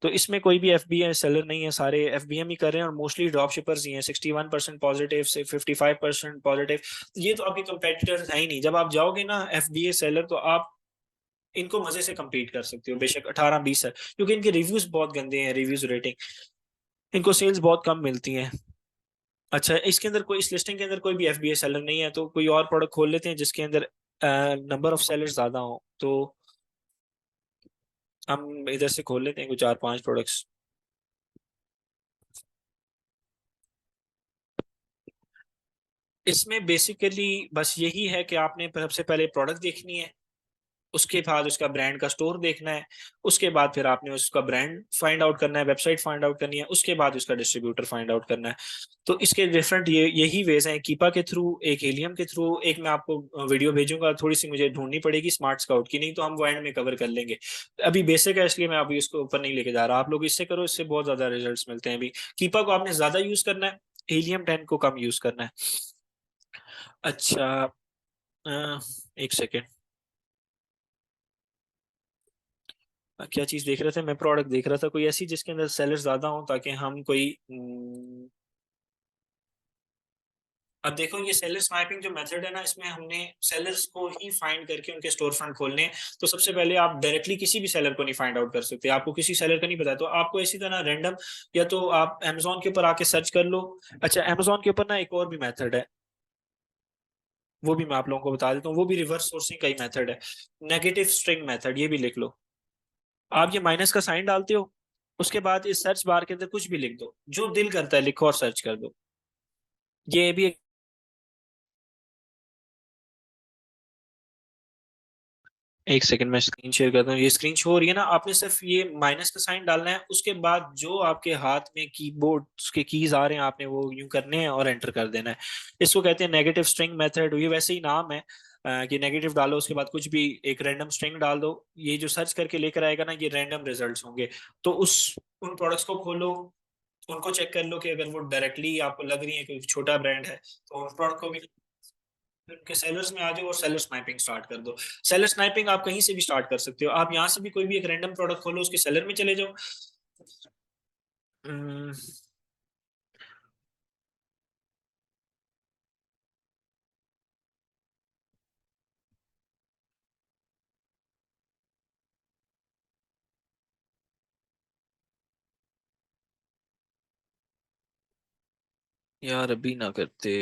तो इसमें कोई भी एफबीए सेलर नहीं है, सारे एफबीएम ही कर रहे हैं और मोस्टली ड्रॉप शिपर्स ही हैं। 61% पॉजिटिव से 55% पॉजिटिव। ये तो आपके कंपेटिटर्स है ही नहीं। जब आप जाओगे ना एफबीए सेलर, तो आप इनको मजे से compete कर सकते हो, बेशक 18-20 है, क्योंकि इनके रिव्यूज बहुत गंदे हैं, रिव्यूज रेटिंग, इनको सेल्स बहुत कम मिलती हैं। अच्छा, इसके अंदर कोई, इस लिस्टिंग के अंदर कोई भी एफबीए सेलर नहीं है, तो कोई और प्रोडक्ट खोल लेते हैं जिसके अंदर नंबर ऑफ सेलर्स ज्यादा हो। तो हम इधर से खोल लेते हैं कुछ 4-5 प्रोडक्ट्स। इसमें बेसिकली बस यही है कि आपने सबसे पहले प्रोडक्ट देखनी है, उसके बाद उसका ब्रांड का स्टोर देखना है, उसके बाद फिर आपने उसका ब्रांड फाइंड आउट करना है, वेबसाइट फाइंड आउट करनी है, उसके बाद उसका डिस्ट्रीब्यूटर फाइंड आउट करना है। तो इसके डिफरेंट यही वेज हैं, कीपा के थ्रू, एक हेलियम के थ्रू, एक मैं आपको वीडियो भेजूंगा, थोड़ी सी मुझे ढूंढनी पड़ेगी स्मार्ट स्काउट की, नहीं तो हम वो एंड में कवर कर लेंगे। अभी बेसिक है इसलिए मैं अभी इसको ऊपर नहीं लेके जा रहा। आप लोग इससे करो, इससे बहुत ज्यादा रिजल्ट्स मिलते हैं। अभी कीपा को आपने ज्यादा यूज करना है, हीलियम 10 को कम यूज करना है। अच्छा, एक सेकेंड, क्या चीज देख रहे थे? मैं प्रोडक्ट देख रहा था कोई ऐसी जिसके अंदर सेलर ज्यादा हो, ताकि हम कोई अब देखो, ये सेलर स्नाइपिंग जो मेथड है ना, इसमें हमने सेलर्स को ही फाइंड करके उनके स्टोर फ्रंट खोलने हैं। तो सबसे पहले आप डायरेक्टली किसी भी सेलर को नहीं फाइंड आउट कर सकते, आपको किसी सेलर का नहीं पता, तो आपको इसी तरह रैंडम, या तो आप Amazon के ऊपर आके सर्च कर लो। अच्छा, Amazon के ऊपर ना एक और भी मेथड है, वो भी मैं आप लोगों को बता देता हूँ, वो भी रिवर्स सोर्सिंग का ही मेथड है, नेगेटिव स्ट्रिंग मेथड, ये भी लिख लो। आप ये माइनस का साइन डालते हो, उसके बाद इस सर्च बार के अंदर कुछ भी लिख दो, जो दिल करता है लिखो और सर्च कर दो। ये भी एक सेकंड में स्क्रीन शेयर करता हूँ। ये स्क्रीन शो हो रही है ना, आपने सिर्फ ये माइनस का साइन डालना है, उसके बाद जो आपके हाथ में कीबोर्ड के कीज आ रहे हैं आपने वो यूं करने हैं और एंटर कर देना है। इसको कहते हैं नेगेटिव स्ट्रिंग मेथड, ये वैसे ही नाम है कि नेगेटिव डालो, उसके बाद कुछ भी एक रैंडम स्ट्रिंग डाल दो, ये जो सर्च करके लेकर आएगा ना, ये रैंडम रिजल्ट्स होंगे। तो उन प्रोडक्ट्स को खोलो, उनको चेक कर लो कि अगर वो डायरेक्टली आपको लग रही है कि छोटा ब्रांड है, तो उन प्रोडक्ट को भी, फिर उनके सेलर्स में आ जाओ और सेलर स्नाइपिंग स्टार्ट कर दो। सेलर स्नाइपिंग आप कहीं से भी स्टार्ट कर सकते हो, आप यहाँ से भी कोई भी एक रैंडम प्रोडक्ट खोलो, उसके सेलर में चले जाओ। हम्म, यार अभी ना करते।